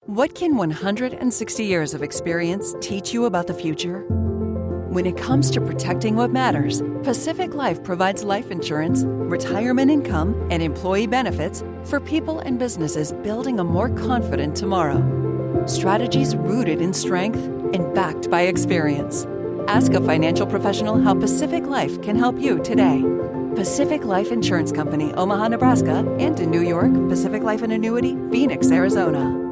What can 160 years of experience teach you about the future? When it comes to protecting what matters, Pacific Life provides life insurance, retirement income, and employee benefits for people and businesses building a more confident tomorrow. Strategies rooted in strength and backed by experience. Ask a financial professional how Pacific Life can help you today. Pacific Life Insurance Company, Omaha, Nebraska, and in New York, Pacific Life and Annuity, Phoenix, Arizona.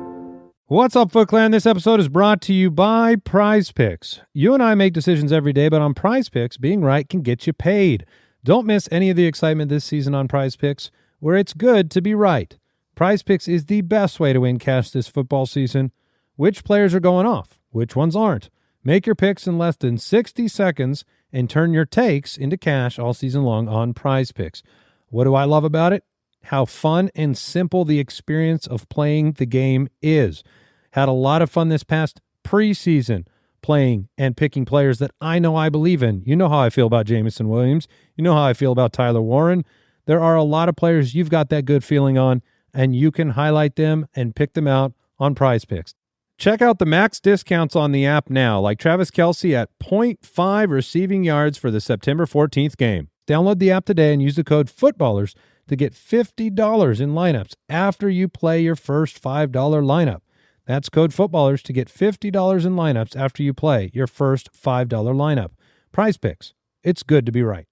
What's up, Foot Clan? This episode is brought to you by PrizePicks. You and I make decisions every day, but on PrizePicks, being right can get you paid. Don't miss any of the excitement this season on PrizePicks, where it's good to be right. PrizePicks is the best way to win cash this football season. Which players are going off? Which ones aren't? Make your picks in less than 60 seconds and turn your takes into cash all season long on PrizePicks. What do I love about it? How fun and simple the experience of playing the game is. Had a lot of fun this past preseason playing and picking players that I know I believe in. You know how I feel about Jameson Williams. You know how I feel about Tyler Warren. There are a lot of players you've got that good feeling on, and you can highlight them and pick them out on PrizePicks. Check out the max discounts on the app now, like Travis Kelce at 0.5 receiving yards for the September 14th game. Download the app today and use the code FOOTBALLERS to get $50 in lineups after you play your first $5 lineup. That's code FOOTBALLERS to get $50 in lineups after you play your first $5 lineup. PrizePicks. It's good to be right.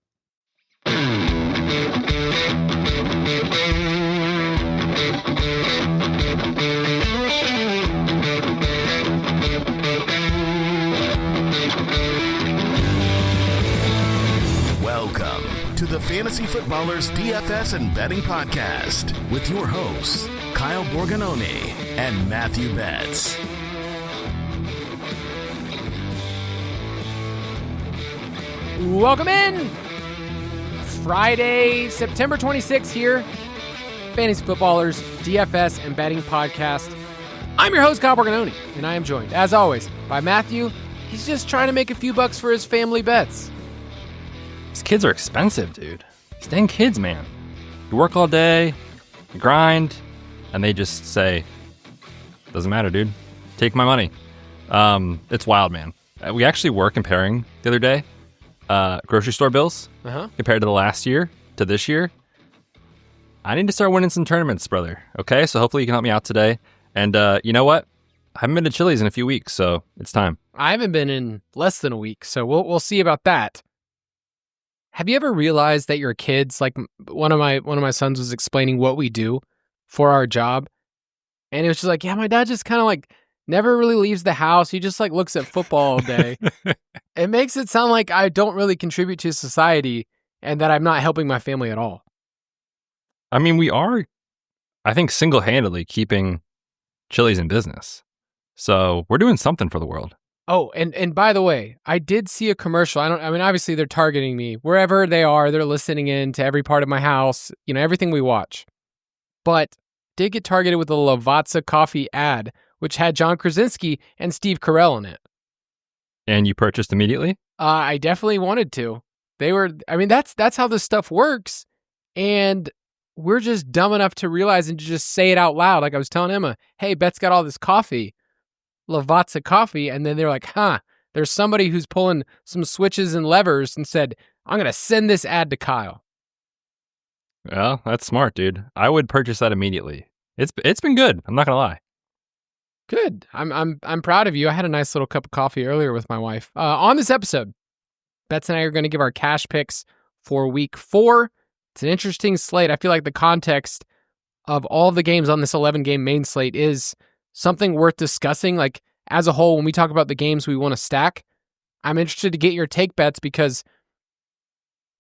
Welcome to the Fantasy Footballers DFS and Betting Podcast with your hosts, Kyle Borganoni and Matthew Betz. Welcome in! Friday, September 26th here, Fantasy Footballers DFS and Betting Podcast. I'm your host, Kyle Borganoni, and I am joined, as always, by Matthew. He's just trying to make a few bucks for his family bets. These kids are expensive, dude. These dang kids, man. You work all day, you grind, and they just say, doesn't matter, dude. Take my money. It's wild, man. We actually were comparing the other day grocery store bills compared to the last year to this year. I need to start winning some tournaments, brother. Okay, so hopefully you can help me out today. And you know what? I haven't been to Chili's in a few weeks, so it's time. I haven't been in less than a week, so we'll see about that. Have you ever realized that your kids, like one of my sons was explaining what we do for our job, and it was just like, yeah, my dad just kind of like never really leaves the house. He just like looks at football all day. It makes it sound like I don't really contribute to society and that I'm not helping my family at all. I mean, we are, I think, single-handedly keeping Chili's in business. So we're doing something for the world. Oh, and by the way, I did see a commercial. I mean, obviously they're targeting me. Wherever they are, they're listening in to every part of my house, you know, everything we watch. But did get targeted with a Lavazza coffee ad, which had John Krasinski and Steve Carell in it. And you purchased immediately? I definitely wanted to. That's how this stuff works. And we're just dumb enough to realize and to just say it out loud. Like I was telling Emma, hey, Bet's got all this coffee. Lavazza coffee, and then they're like, there's somebody who's pulling some switches and levers and said, I'm going to send this ad to Kyle. Well, that's smart, dude. I would purchase that immediately. It's been good. I'm not going to lie. Good. I'm proud of you. I had a nice little cup of coffee earlier with my wife. On this episode, Betz and I are going to give our cash picks for week 4. It's an interesting slate. I feel like the context of all the games on this 11-game main slate is something worth discussing. Like, as a whole, when we talk about the games we want to stack, I'm interested to get your take, Betz, because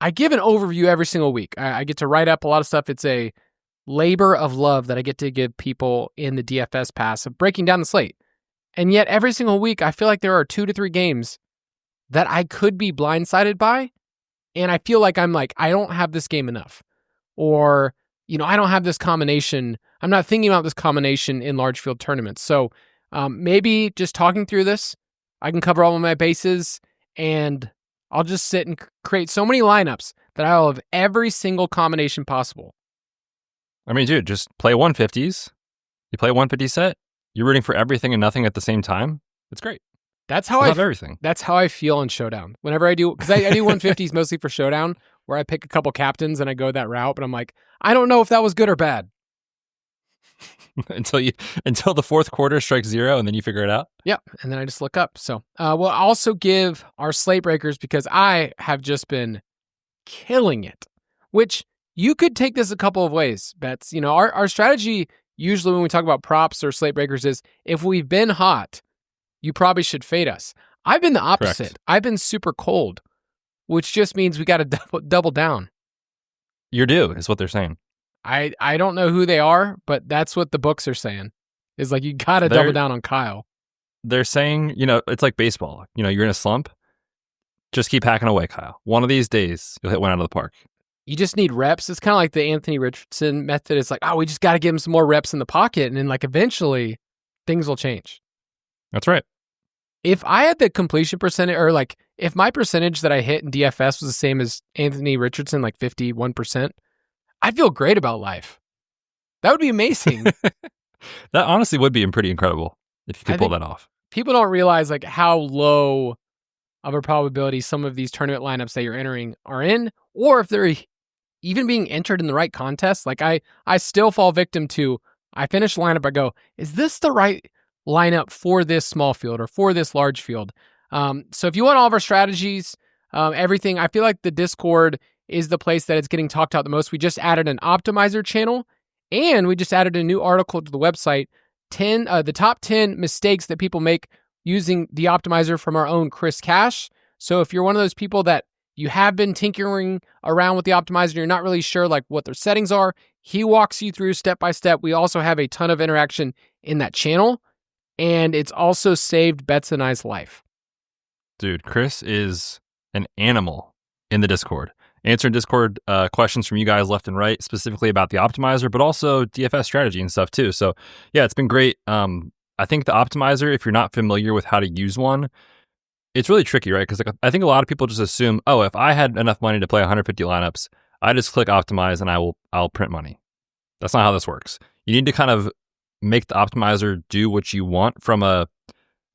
I give an overview every single week. I get to write up a lot of stuff. It's a labor of love that I get to give people in the DFS pass of breaking down the slate. And yet, every single week, I feel like there are 2 to 3 games that I could be blindsided by, and I feel like I'm like, I don't have this game enough. Or, you know, I don't have this combination. I'm not thinking about this combination in large field tournaments. So maybe just talking through this, I can cover all of my bases, and I'll just sit and create so many lineups that I'll have every single combination possible. I mean, dude, just play 150s. You play a 150 set, You're rooting for everything and nothing at the same time. It's great. That's how I love everything. That's how I feel in Showdown. Whenever I do, because I do 150s mostly for Showdown, where I pick a couple captains and I go that route. But I'm like, I don't know if that was good or bad until the fourth quarter strikes zero, and then you figure it out. Yep, and then I just look up. So we'll also give our slate breakers because I have just been killing it. Which you could take this a couple of ways, Betz. Our strategy usually when we talk about props or slate breakers is if we've been hot, you probably should fade us. I've been the opposite. Correct. I've been super cold, which just means we got to double down. You're due, is what they're saying. I don't know who they are, but that's what the books are saying. Is like you got to double down on Kyle. They're saying, it's like baseball. You're in a slump. Just keep hacking away, Kyle. One of these days, you'll hit one out of the park. You just need reps. It's kind of like the Anthony Richardson method. It's like, we just got to give him some more reps in the pocket, and then like eventually things will change. That's right. If I had the completion percentage, or like if my percentage that I hit in DFS was the same as Anthony Richardson, like 51%, I'd feel great about life. That would be amazing. That honestly would be pretty incredible if you could pull that off. People don't realize like how low of a probability some of these tournament lineups that you're entering are in, or if they're even being entered in the right contest. Like I still fall victim to, I finish the lineup, I go, is this the right lineup for this small field or for this large field? So if you want all of our strategies, everything, I feel like the Discord is the place that it's getting talked about the most. We just added an optimizer channel, and we just added a new article to the website, the top 10 mistakes that people make using the optimizer from our own Chris Cash. So if you're one of those people that you have been tinkering around with the optimizer and you're not really sure like what their settings are, he walks you through step by step. We also have a ton of interaction in that channel, and it's also saved Betz and I's life. Dude, Chris is an animal in the Discord. Answering Discord questions from you guys left and right, specifically about the optimizer, but also DFS strategy and stuff too. So yeah, it's been great. I think the optimizer, if you're not familiar with how to use one, it's really tricky, right? Because I think a lot of people just assume, if I had enough money to play 150 lineups, I just click optimize and I'll print money. That's not how this works. You need to kind of make the optimizer do what you want from a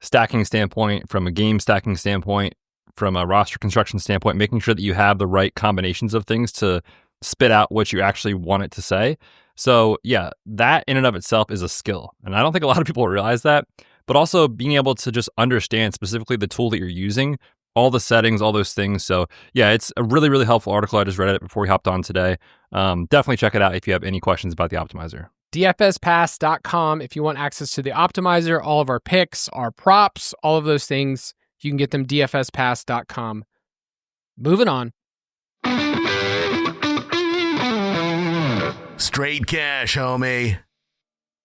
stacking standpoint, from a game stacking standpoint, from a roster construction standpoint, making sure that you have the right combinations of things to spit out what you actually want it to say. So yeah, that in and of itself is a skill. And I don't think a lot of people realize that, but also being able to just understand specifically the tool that you're using, all the settings, all those things. So yeah, it's a really, really helpful article. I just read it before we hopped on today. Definitely check it out if you have any questions about the optimizer. DFSpass.com if you want access to the optimizer, all of our picks, our props, all of those things. You can get them DFSpass.com. Moving on. Straight cash, homie.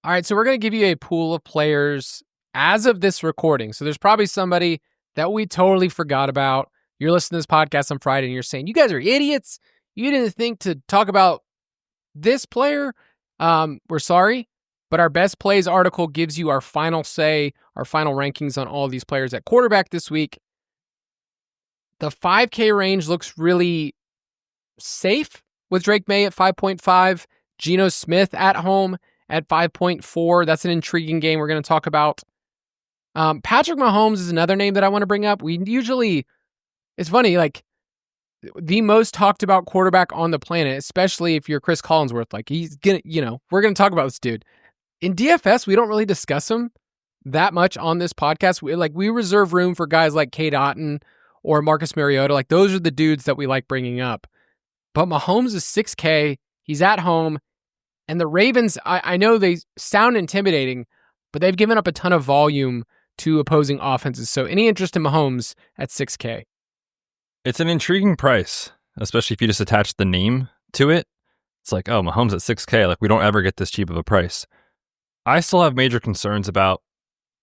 All right, so we're going to give you a pool of players as of this recording. So there's probably somebody that we totally forgot about. You're listening to this podcast on Friday and you're saying, you guys are idiots. You didn't think to talk about this player. We're sorry, but our best plays article gives you our final say, our final rankings on all of these players at quarterback this week. The 5K range looks really safe with Drake May at 5.5, Geno Smith at home at 5.4. That's an intriguing game we're going to talk about. Patrick Mahomes is another name that I want to bring up. It's funny, like the most talked about quarterback on the planet, especially if you're Chris Collinsworth, like he's gonna, we're going to talk about this dude. In DFS, we don't really discuss him that much on this podcast. We reserve room for guys like Cade Otton or Marcus Mariota. Like those are the dudes that we like bringing up. But Mahomes is 6K. He's at home. And the Ravens, I know they sound intimidating, but they've given up a ton of volume to opposing offenses. So any interest in Mahomes at 6K? It's an intriguing price, especially if you just attach the name to it. It's like, Mahomes at 6K. Like we don't ever get this cheap of a price. I still have major concerns about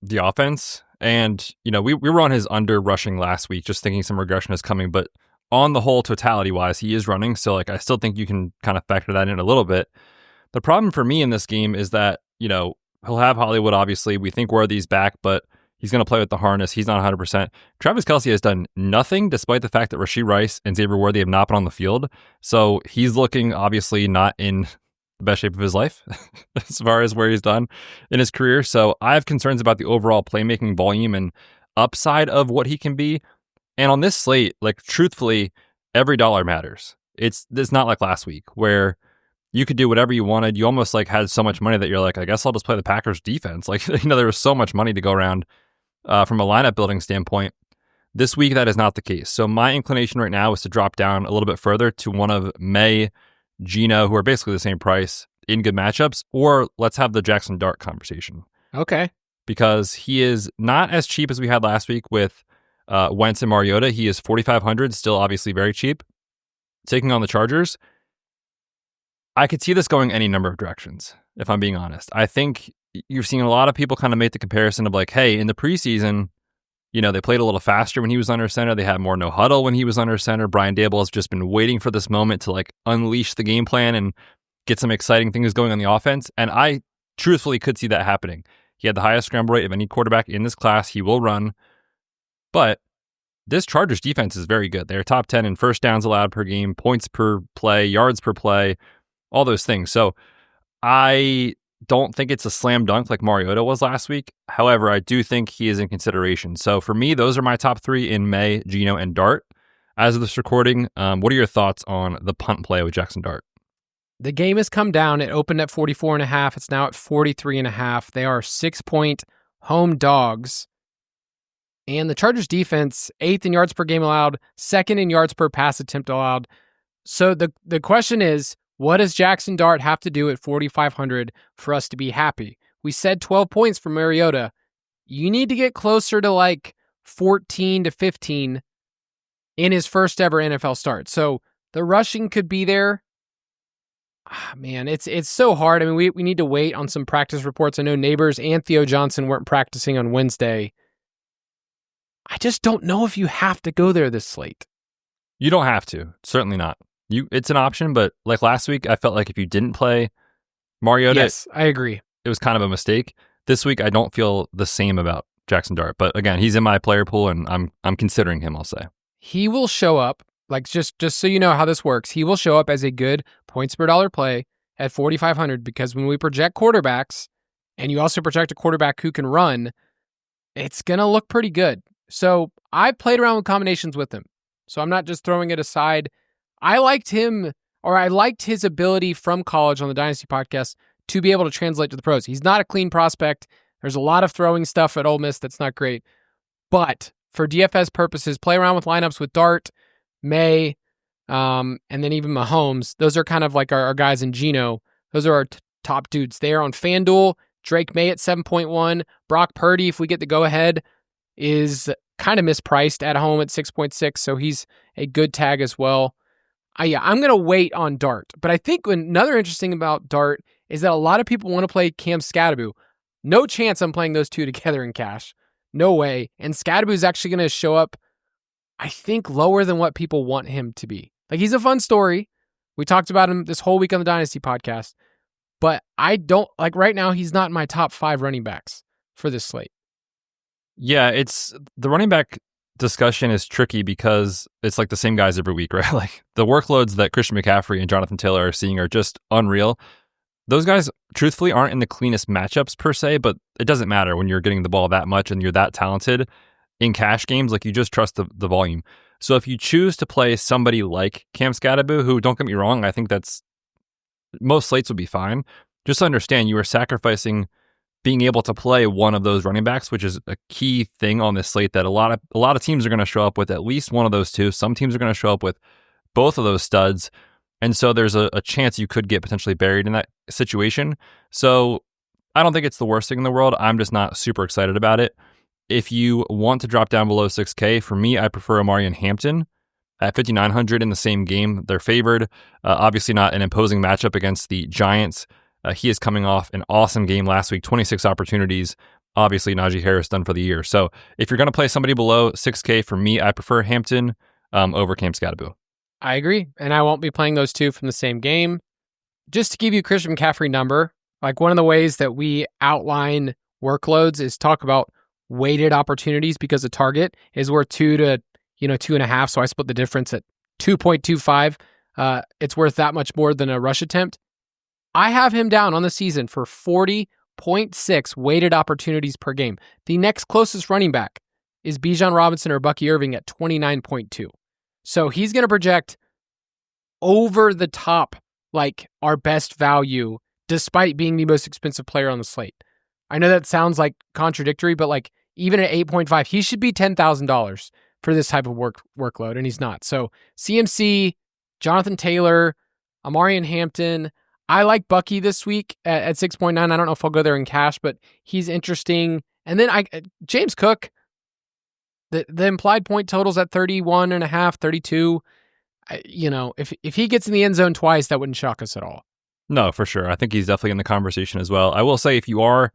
the offense. And, we were on his under rushing last week, just thinking some regression is coming. But on the whole, totality wise, he is running. So I still think you can kind of factor that in a little bit. The problem for me in this game is that, he'll have Hollywood, obviously. We think Worthy's back, but he's going to play with the harness. He's not 100%. Travis Kelce has done nothing, despite the fact that Rashee Rice and Xavier Worthy have not been on the field. So he's looking, obviously, not in the best shape of his life as far as where he's done in his career. So I have concerns about the overall playmaking volume and upside of what he can be. And on this slate, like truthfully, every dollar matters. It's not like last week where you could do whatever you wanted. You almost like had so much money that you're like, I guess I'll just play the Packers defense. Like, there was so much money to go around from a lineup building standpoint. This week, that is not the case. So my inclination right now is to drop down a little bit further to one of May, Gino, who are basically the same price in good matchups, or let's have the Jackson Dart conversation. Okay. Because he is not as cheap as we had last week with Wentz and Mariota. He is 4,500, still obviously very cheap. Taking on the Chargers, I could see this going any number of directions, if I'm being honest. I think you're seeing a lot of people kind of make the comparison of like, hey, in the preseason, they played a little faster when he was under center. They had more no huddle when he was under center. Brian Daboll has just been waiting for this moment to like unleash the game plan and get some exciting things going on the offense. And I truthfully could see that happening. He had the highest scramble rate of any quarterback in this class. He will run. But this Chargers defense is very good. They're top 10 in first downs allowed per game, points per play, yards per play, all those things. So I don't think it's a slam dunk like Mariota was last week. However, I do think he is in consideration. So for me, those are my top three in May, Gino, and Dart. As of this recording, what are your thoughts on the punt play with Jackson Dart? The game has come down. It opened at 44.5. It's now at 43.5. They are 6-point home dogs. And the Chargers defense, 8th in yards per game allowed, 2nd in yards per pass attempt allowed. So the question is, what does Jackson Dart have to do at 4,500 for us to be happy? We said 12 points for Mariota. You need to get closer to like 14 to 15 in his first ever NFL start. So the rushing could be there. Man, it's so hard. I mean, we need to wait on some practice reports. I know Neighbors and Theo Johnson weren't practicing on Wednesday. I just don't know if you have to go there this slate. You don't have to. Certainly not. It's an option, but like last week, I felt like if you didn't play Mariota, yes, I agree. It was kind of a mistake. This week, I don't feel the same about Jackson Dart. But again, he's in my player pool, and I'm considering him, I'll say. He will show up, like just so you know how this works, he will show up as a good points per dollar play at 4,500 because when we project quarterbacks, and you also project a quarterback who can run, it's going to look pretty good. So I played around with combinations with him. So I'm not just throwing it aside. I liked his ability from college on the Dynasty podcast to be able to translate to the pros. He's not a clean prospect. There's a lot of throwing stuff at Ole Miss that's not great. But for DFS purposes, play around with lineups with Dart, May, and then even Mahomes. Those are kind of like our guys in Gino. Those are our top dudes. They are on FanDuel. Drake May at 7.1. Brock Purdy, if we get the go-ahead, is kind of mispriced at home at 6.6, so he's a good tag as well. I'm going to wait on Dart, but I think another interesting about Dart is that a lot of people want to play Cam Scadaboo. No chance I'm playing those two together in cash. No way. And Scadaboo is actually going to show up, I think, lower than what people want him to be. Like, he's a fun story. We talked about him this whole week on the Dynasty podcast, but I don't, like right now, he's not in my top 5 running backs for this slate. Yeah, it's the running back discussion is tricky because it's like the same guys every week, right? Like the workloads that Christian McCaffrey and Jonathan Taylor are seeing are just unreal. Those guys, truthfully, aren't in the cleanest matchups per se, but it doesn't matter when you're getting the ball that much and you're that talented in cash games. Like you just trust the volume. So if you choose to play somebody like Cam Scadaboo, who, don't get me wrong, I think that's most slates would be fine. Just understand you are sacrificing being able to play one of those running backs, which is a key thing on this slate that a lot of teams are going to show up with at least one of those two. Some teams are going to show up with both of those studs. And so there's a chance you could get potentially buried in that situation. So I don't think it's the worst thing in the world. I'm just not super excited about it. If you want to drop down below 6K, for me, I prefer Amari and Hampton at 5,900 in the same game. They're favored. Obviously not an imposing matchup against the Giants. He is coming off an awesome game last week, 26 opportunities. Obviously, Najee Harris done for the year. So if you're going to play somebody below 6K, for me, I prefer Hampton over Cam Scadaboo. I agree, and I won't be playing those two from the same game. Just to give you Christian McCaffrey number, like one of the ways that we outline workloads is talk about weighted opportunities because a target is worth 2 to 2.5. So I split the difference at 2.25. It's worth that much more than a rush attempt. I have him down on the season for 40.6 weighted opportunities per game. The next closest running back is Bijan Robinson or Bucky Irving at 29.2. So he's going to project over the top, like our best value, despite being the most expensive player on the slate. I know that sounds like contradictory, but like even at 8.5, he should be $10,000 for this type of workload, and he's not. So CMC, Jonathan Taylor, Amarian Hampton. I like Bucky this week at 6.9. I don't know if I'll go there in cash, but he's interesting. And then James Cook, the implied point totals at 31.5, 32. If he gets in the end zone twice, that wouldn't shock us at all. No, for sure. I think he's definitely in the conversation as well. I will say, if you are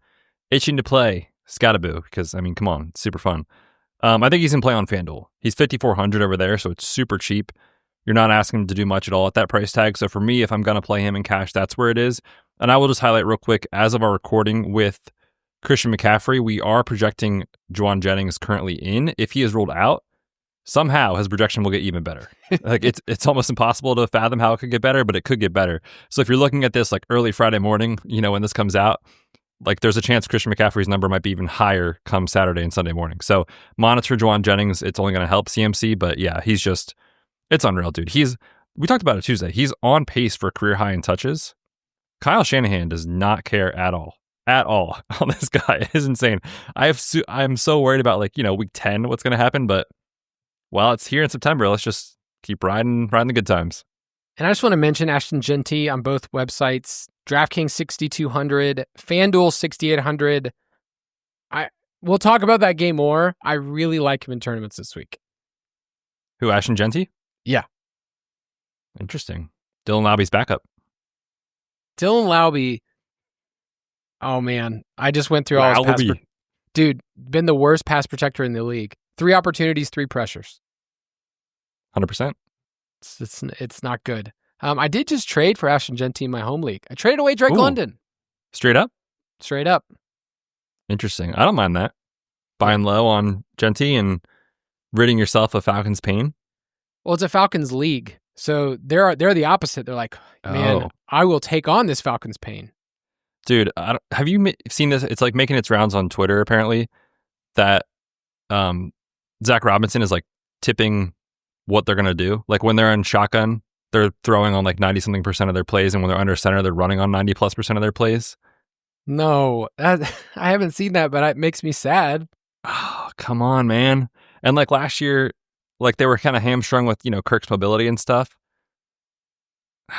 itching to play Scataboo, because, I mean, come on, it's super fun. I think he's in play on FanDuel. He's 5,400 over there, so it's super cheap. You're not asking him to do much at all at that price tag. So for me, if I'm going to play him in cash, that's where it is. And I will just highlight real quick, as of our recording with Christian McCaffrey, we are projecting Juwan Jennings currently in. If he is ruled out, somehow his projection will get even better. Like it's almost impossible to fathom how it could get better, but it could get better. So if you're looking at this like early Friday morning, when this comes out, like there's a chance Christian McCaffrey's number might be even higher come Saturday and Sunday morning. So monitor Juwan Jennings. It's only going to help CMC, but yeah, it's unreal, dude. We talked about it Tuesday. He's on pace for career high in touches. Kyle Shanahan does not care at all on this guy. It is insane. I'm so worried about week 10, what's going to happen, but while it's here in September, let's just keep riding the good times. And I just want to mention Ashton Genty on both websites. DraftKings 6,200, FanDuel 6,800. We'll talk about that game more. I really like him in tournaments this week. Who, Ashton Genty? Yeah. Interesting. Dylan Lauby's backup. Dylan Lauby. Oh man, I just went through all his dude, been the worst pass protector in the league. 3 opportunities, 3 pressures. 100%. It's not good. I did just trade for Ashton Genty in my home league. I traded away Drake London. Straight up? Straight up. Interesting. I don't mind that. Buying low on Genty and ridding yourself of Falcons pain. Well, it's a Falcons league. So they're the opposite. They're like, man, I will take on this Falcons pain. Dude, have you seen this? It's like making its rounds on Twitter, apparently, that Zach Robinson is like tipping what they're going to do. Like when they're in shotgun, they're throwing on like 90-something% of their plays. And when they're under center, they're running on 90+% of their plays. No, I haven't seen that, but it makes me sad. Oh, come on, man. And like last year, like they were kind of hamstrung with, Kirk's mobility and stuff.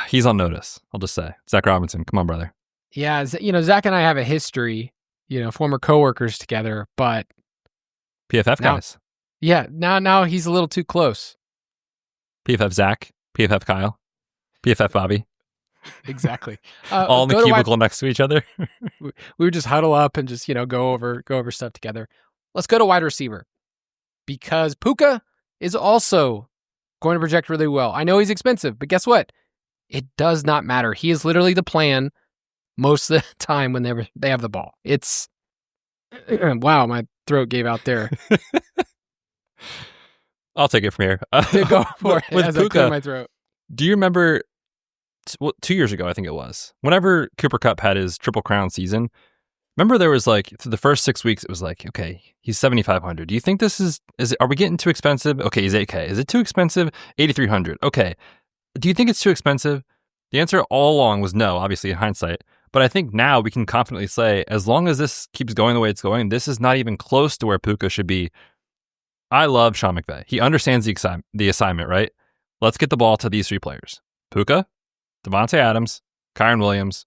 He's on notice, I'll just say. Zach Robinson, come on, brother. Yeah, Zach and I have a history, former coworkers together, but PFF guys. Yeah, now he's a little too close. PFF Zach, PFF Kyle, PFF Bobby. Exactly. All in the cubicle next to each other. We would just huddle up and just, go over stuff together. Let's go to wide receiver because Puka is also going to project really well. I know he's expensive, but guess what? It does not matter. He is literally the plan most of the time when they have the ball. It's wow, my throat gave out there. I'll take it from here. Go for it. With as Puka, I clear my throat. Do you remember 2 years ago, I think it was, whenever Cooper Kupp had his Triple Crown season, remember there was like, for the first 6 weeks, it was like, okay, he's 7,500. Do you think this are we getting too expensive? Okay, he's 8K. Is it too expensive? 8,300. Okay. Do you think it's too expensive? The answer all along was no, obviously in hindsight. But I think now we can confidently say, as long as this keeps going the way it's going, this is not even close to where Puka should be. I love Sean McVay. He understands the assignment, right? Let's get the ball to these 3 players. Puka, Devontae Adams, Kyron Williams.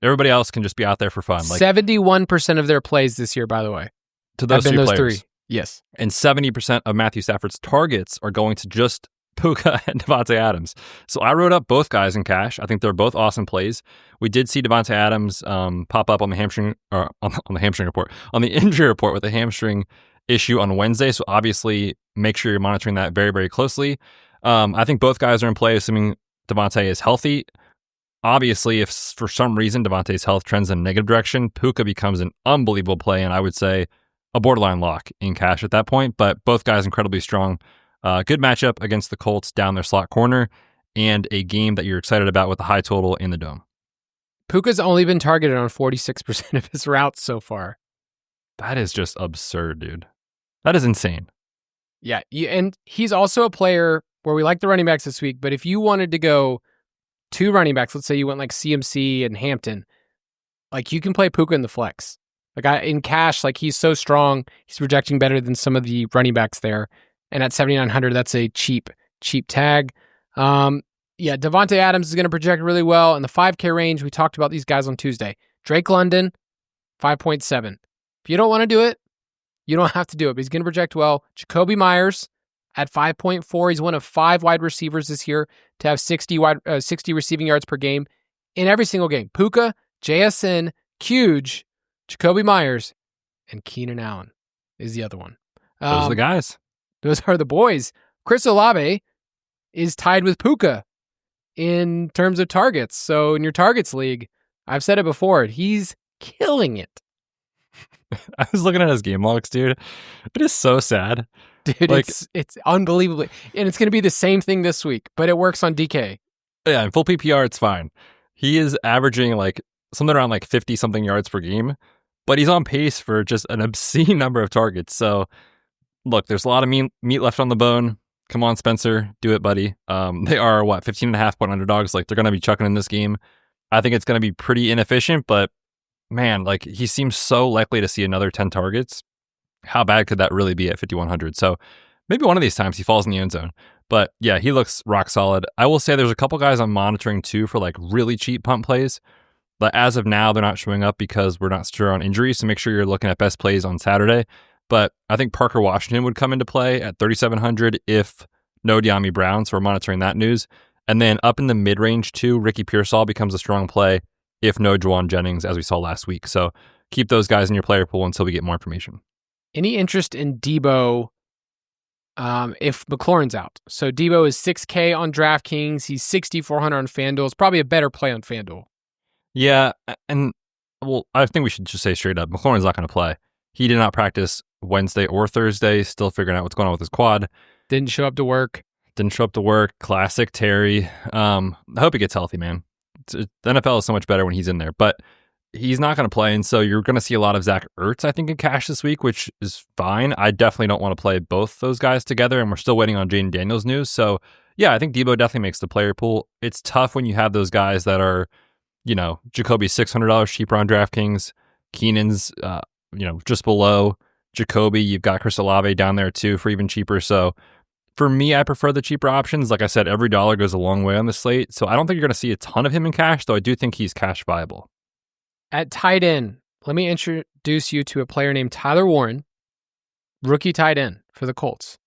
Everybody else can just be out there for fun. 71% of their plays this year, by the way, to those 3 players. 3. Yes. And 70% of Matthew Stafford's targets are going to just Puka and Devontae Adams. So I wrote up both guys in cash. I think they're both awesome plays. We did see Devontae Adams pop up on the hamstring, or on the hamstring report, on the injury report with a hamstring issue on Wednesday. So obviously make sure you're monitoring that very, very closely. I think both guys are in play, assuming Devontae is healthy. Obviously, if for some reason Devontae's health trends in a negative direction, Puka becomes an unbelievable play, and I would say a borderline lock in cash at that point. But both guys incredibly strong. Good matchup against the Colts down their slot corner, and a game that you're excited about with the high total in the Dome. Puka's only been targeted on 46% of his routes so far. That is just absurd, dude. That is insane. Yeah, and he's also a player where we like the running backs this week, but if you wanted to go 2 running backs, let's say you went like CMC and Hampton, like you can play Puka in the flex. Like in cash, like he's so strong, he's projecting better than some of the running backs there. And at 7,900, that's a cheap tag. Yeah, Devontae Adams is going to project really well in the 5K range. We talked about these guys on Tuesday. Drake London, 5.7. If you don't want to do it, you don't have to do it, but he's going to project well. Jacoby Myers at 5.4. He's one of 5 wide receivers this year to have 60 receiving yards per game in every single game. Puka, JSN, Huge, Jacoby Myers, and Keenan Allen is the other one. Those are the guys. Those are the boys. Chris Olave is tied with Puka in terms of targets. So in your targets league, I've said it before, he's killing it. I was looking at his game logs, dude. It is so sad. Dude, like, it's unbelievably. And it's going to be the same thing this week, but it works on DK. Yeah, in full PPR, it's fine. He is averaging like something around like 50-something yards per game, but he's on pace for just an obscene number of targets. So, look, there's a lot of meat left on the bone. Come on, Spencer. Do it, buddy. They are, 15.5-point underdogs. Like, they're going to be chucking in this game. I think it's going to be pretty inefficient, but man, like, he seems so likely to see another 10 targets. How bad could that really be at 5,100? So maybe one of these times he falls in the end zone. But yeah, he looks rock solid. I will say there's a couple guys I'm monitoring too for like really cheap punt plays. But as of now, they're not showing up because we're not sure on injuries. So make sure you're looking at best plays on Saturday. But I think Parker Washington would come into play at 3,700 if no De'Ami Brown. So we're monitoring that news. And then up in the mid-range too, Ricky Pearsall becomes a strong play if no Juwan Jennings, as we saw last week. So keep those guys in your player pool until we get more information. Any interest in Debo if McLaurin's out? So Debo is 6K on DraftKings. He's 6,400 on FanDuel. It's probably a better play on FanDuel. Yeah, and well, I think we should just say straight up, McLaurin's not going to play. He did not practice Wednesday or Thursday, still figuring out what's going on with his quad. Didn't show up to work. Classic Terry. I hope he gets healthy, man. The NFL is so much better when he's in there, but he's not going to play, and so you're going to see a lot of Zach Ertz, I think, in cash this week, which is fine. I definitely don't want to play both those guys together, and we're still waiting on Jaden Daniels news. So, yeah, I think Debo definitely makes the player pool. It's tough when you have those guys that are, Jacoby's $600 cheaper on DraftKings, Keenan's, just below Jacoby. You've got Chris Olave down there too for even cheaper. So, for me, I prefer the cheaper options. Like I said, every dollar goes a long way on the slate. So, I don't think you're going to see a ton of him in cash, though I do think he's cash viable. At tight end, let me introduce you to a player named Tyler Warren, rookie tight end for the Colts.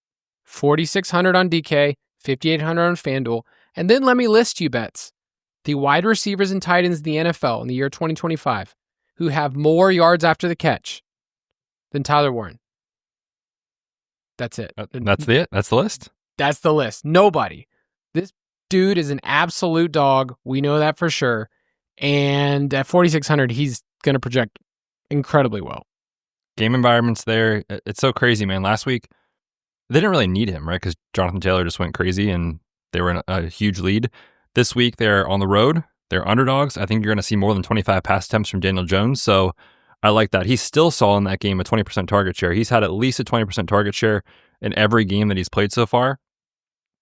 4,600 on DK, 5,800 on FanDuel. And then let me list you, Betz, the wide receivers and tight ends in the NFL in the year 2025 who have more yards after the catch than Tyler Warren. That's it. That's it? That's the list? That's the list. Nobody. This dude is an absolute dog. We know that for sure. And at 4,600, he's going to project incredibly well. Game environment's there. It's so crazy, man. Last week, they didn't really need him, right? Because Jonathan Taylor just went crazy and they were in a huge lead. This week, they're on the road. They're underdogs. I think you're going to see more than 25 pass attempts from Daniel Jones. So I like that. He still saw in that game a 20% target share. He's had at least a 20% target share in every game that he's played so far.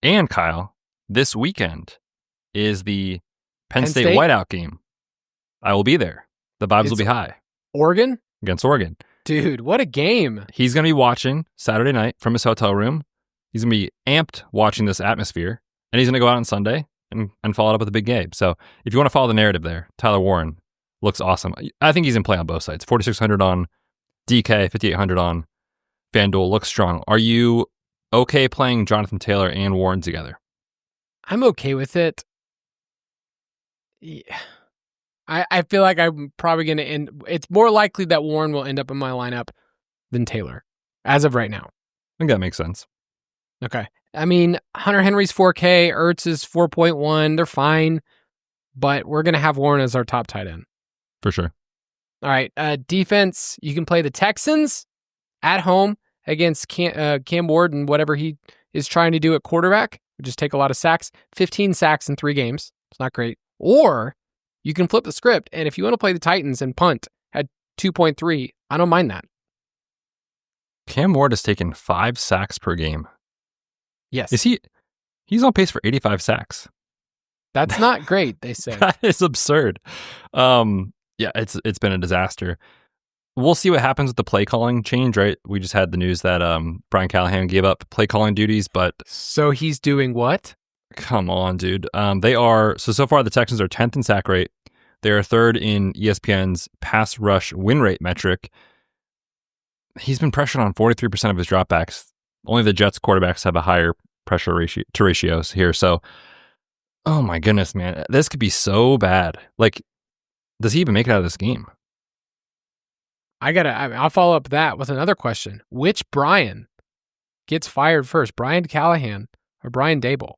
And Kyle, this weekend is the Penn State whiteout game. I will be there. The vibes will be high. Oregon? Against Oregon. Dude, what a game. He's going to be watching Saturday night from his hotel room. He's going to be amped watching this atmosphere. And he's going to go out on Sunday and follow it up with a big game. So if you want to follow the narrative there, Tyler Warren looks awesome. I think he's in play on both sides. 4,600 on DK, 5,800 on FanDuel. Looks strong. Are you okay playing Jonathan Taylor and Warren together? I'm okay with it. Yeah. I feel like I'm probably going to end. It's more likely that Warren will end up in my lineup than Taylor, as of right now. I think that makes sense. Okay. I mean, Hunter Henry's 4K, Ertz is 4.1. They're fine, but we're going to have Warren as our top tight end. For sure. All right. Defense, you can play the Texans at home against Cam Ward and whatever he is trying to do at quarterback, which is take a lot of sacks. 15 sacks in 3 games. It's not great. Or you can flip the script. And if you want to play the Titans and punt at 2.3, I don't mind that. Cam Ward has taken 5 sacks per game. Yes. He's on pace for 85 sacks. That's not great, they say. That is absurd. Yeah, it's been a disaster. We'll see what happens with the play calling change, right? We just had the news that Brian Callahan gave up play calling duties, but So he's doing what? Come on, dude. So far the Texans are 10th in sack rate. They are 3rd in ESPN's pass rush win rate metric. He's been pressured on 43% of his dropbacks. Only the Jets quarterbacks have a higher pressure ratios here. So, oh my goodness, man. This could be so bad. Like, does he even make it out of this game? I'll follow up that with another question. Which Brian gets fired first? Brian Callahan or Brian Daboll?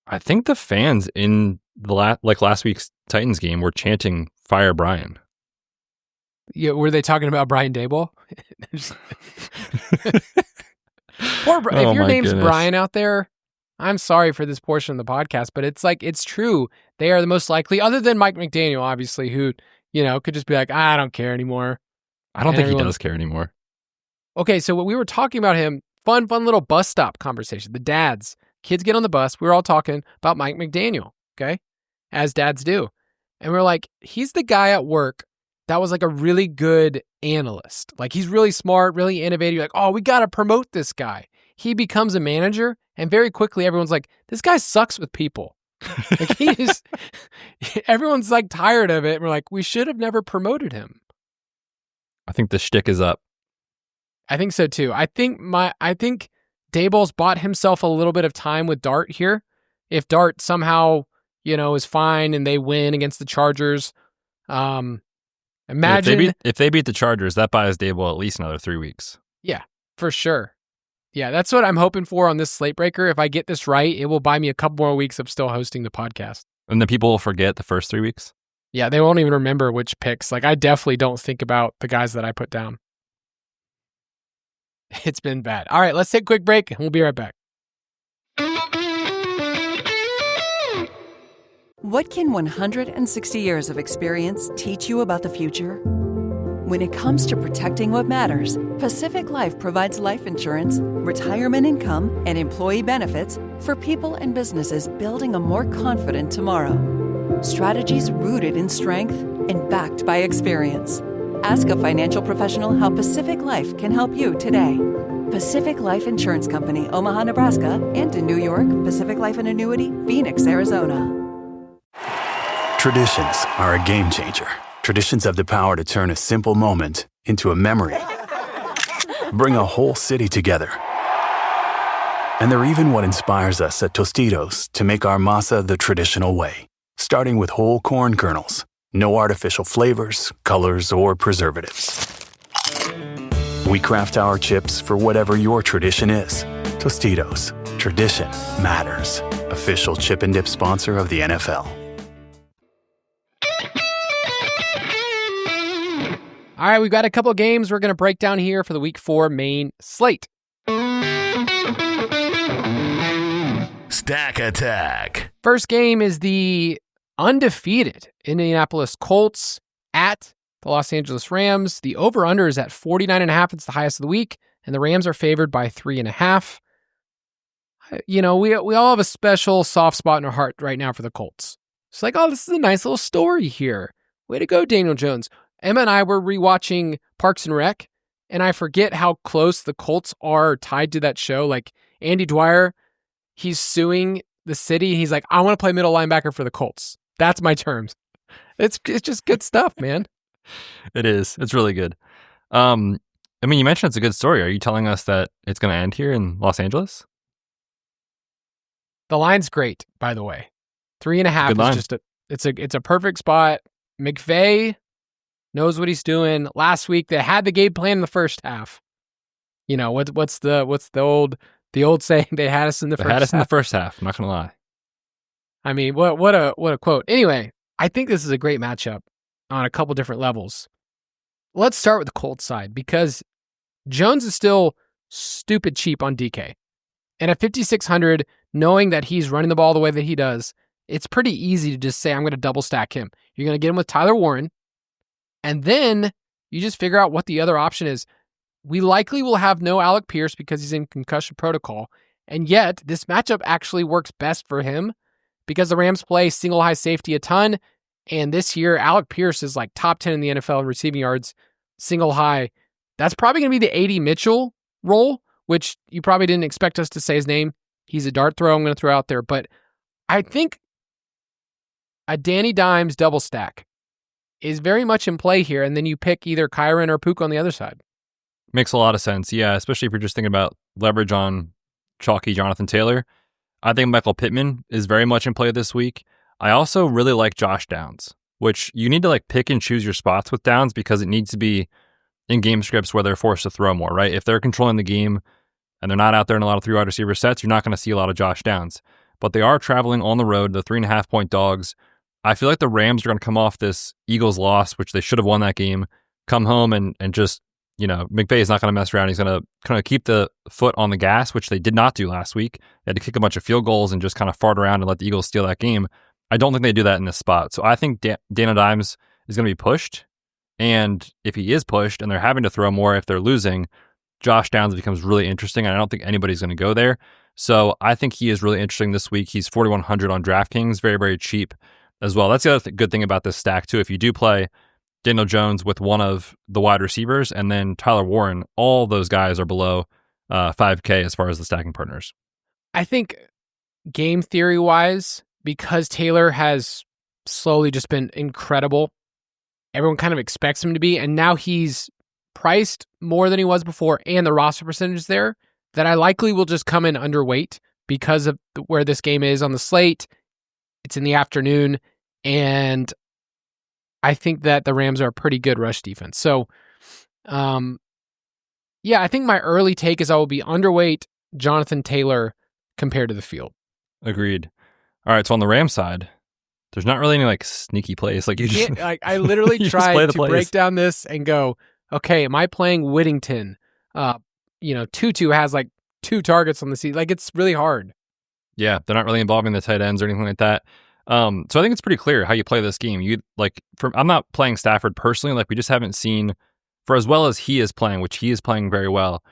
I think the fans in the last week's Titans game were chanting "Fire Brian." Yeah, were they talking about Brian Daboll? If your name's Brian out there, I'm sorry for this portion of the podcast, but it's true. They are the most likely, other than Mike McDaniel, obviously, who could just be like, I don't care anymore. I don't think he does care anymore. Okay, so what we were talking about him, fun little bus stop conversation. The dads, kids get on the bus. We were all talking about Mike McDaniel, okay, as dads do. And we're like, he's the guy at work that was like a really good analyst. Like, he's really smart, really innovative. You're like, oh, we got to promote this guy. He becomes a manager, and very quickly everyone's like, this guy sucks with people. Like, everyone's like tired of it. And we're like, we should have never promoted him. I think the shtick is up. I think so too. I think Daboll's bought himself a little bit of time with Dart here. If Dart somehow, is fine and they win against the Chargers, imagine if they beat the Chargers, that buys Daboll at least another 3 weeks. Yeah, for sure. Yeah, that's what I'm hoping for on this slate breaker. If I get this right, it will buy me a couple more weeks of still hosting the podcast. And then people will forget the first 3 weeks? Yeah, they won't even remember which picks. Like, I definitely don't think about the guys that I put down. It's been bad. All right, let's take a quick break, and we'll be right back. What can 160 years of experience teach you about the future? When it comes to protecting what matters, Pacific Life provides life insurance, retirement income, and employee benefits for people and businesses building a more confident tomorrow. Strategies rooted in strength and backed by experience. Ask a financial professional how Pacific Life can help you today. Pacific Life Insurance Company, Omaha, Nebraska, and in New York, Pacific Life and Annuity, Phoenix, Arizona. Traditions are a game changer. Traditions have the power to turn a simple moment into a memory. Bring a whole city together. And they're even what inspires us at Tostitos to make our masa the traditional way. Starting with whole corn kernels. No artificial flavors, colors, or preservatives. We craft our chips for whatever your tradition is. Tostitos. Tradition matters. Official chip and dip sponsor of the NFL. All right, we've got a couple of games we're going to break down here for the Week 4 main slate. Stack Attack. First game is the undefeated Indianapolis Colts at the Los Angeles Rams. The over-under is at 49.5. It's the highest of the week, and the Rams are favored by 3.5. We all have a special soft spot in our heart right now for the Colts. It's like, oh, this is a nice little story here. Way to go, Daniel Jones. Emma and I were rewatching Parks and Rec, and I forget how close the Colts are tied to that show. Like, Andy Dwyer, he's suing the city. He's like, I want to play middle linebacker for the Colts. That's my terms. It's just good stuff, man. It is. It's really good. You mentioned it's a good story. Are you telling us that it's going to end here in Los Angeles? The line's great, by the way. 3.5 is just it's a perfect spot. McVay knows what he's doing. Last week they had the game plan in the first half. What's the old saying? They had us in the first half. They had us in the first half. I'm not gonna lie. I mean, what a quote. Anyway, I think this is a great matchup on a couple different levels. Let's start with the Colts side because Jones is still stupid cheap on DK. And at 5,600, knowing that he's running the ball the way that he does, it's pretty easy to just say, I'm going to double stack him. You're going to get him with Tyler Warren, and then you just figure out what the other option is. We likely will have no Alec Pierce because he's in concussion protocol, and yet this matchup actually works best for him because the Rams play single high safety a ton, and this year Alec Pierce is like top 10 in the NFL in receiving yards, single high. That's probably going to be the A.D. Mitchell role, which you probably didn't expect us to say his name. He's a dart throw I'm going to throw out there, but I think a Danny Dimes double stack is very much in play here, and then you pick either Kyren or Puka on the other side. Makes a lot of sense, yeah, especially if you're just thinking about leverage on chalky Jonathan Taylor. I think Michael Pittman is very much in play this week. I also really like Josh Downs, which you need to like pick and choose your spots with Downs because it needs to be in game scripts where they're forced to throw more, right? If they're controlling the game and they're not out there in a lot of 3 wide receiver sets, you're not going to see a lot of Josh Downs. But they are traveling on the road, the 3.5 point dogs. I feel like the Rams are going to come off this Eagles loss, which they should have won that game, come home and just, McVay is not going to mess around. He's going to kind of keep the foot on the gas, which they did not do last week. They had to kick a bunch of field goals and just kind of fart around and let the Eagles steal that game. I don't think they do that in this spot. So I think Dana Dimes is going to be pushed. And if he is pushed and they're having to throw more if they're losing, Josh Downs becomes really interesting. And I don't think anybody's going to go there. So I think he is really interesting this week. He's 4,100 on DraftKings, very, very cheap as well. That's the other good thing about this stack too. If you do play Daniel Jones with one of the wide receivers and then Tyler Warren, all those guys are below 5K as far as the stacking partners. I think game theory wise, because Taylor has slowly just been incredible, everyone kind of expects him to be, and now he's priced more than he was before and the roster percentage is there, that I likely will just come in underweight because of where this game is on the slate. It's in the afternoon, and I think that the Rams are a pretty good rush defense. So, I think my early take is I will be underweight Jonathan Taylor compared to the field. Agreed. All right, so on the Rams side, there's not really any like sneaky plays. Like you just, I literally tried to break down this and go, okay, am I playing Whittington? Tutu has like 2 targets on the season. Like it's really hard. Yeah, they're not really involving the tight ends or anything like that. So I think it's pretty clear how you play this game. I'm not playing Stafford personally. Like we just haven't seen, for as well as he is playing, which he is playing very well.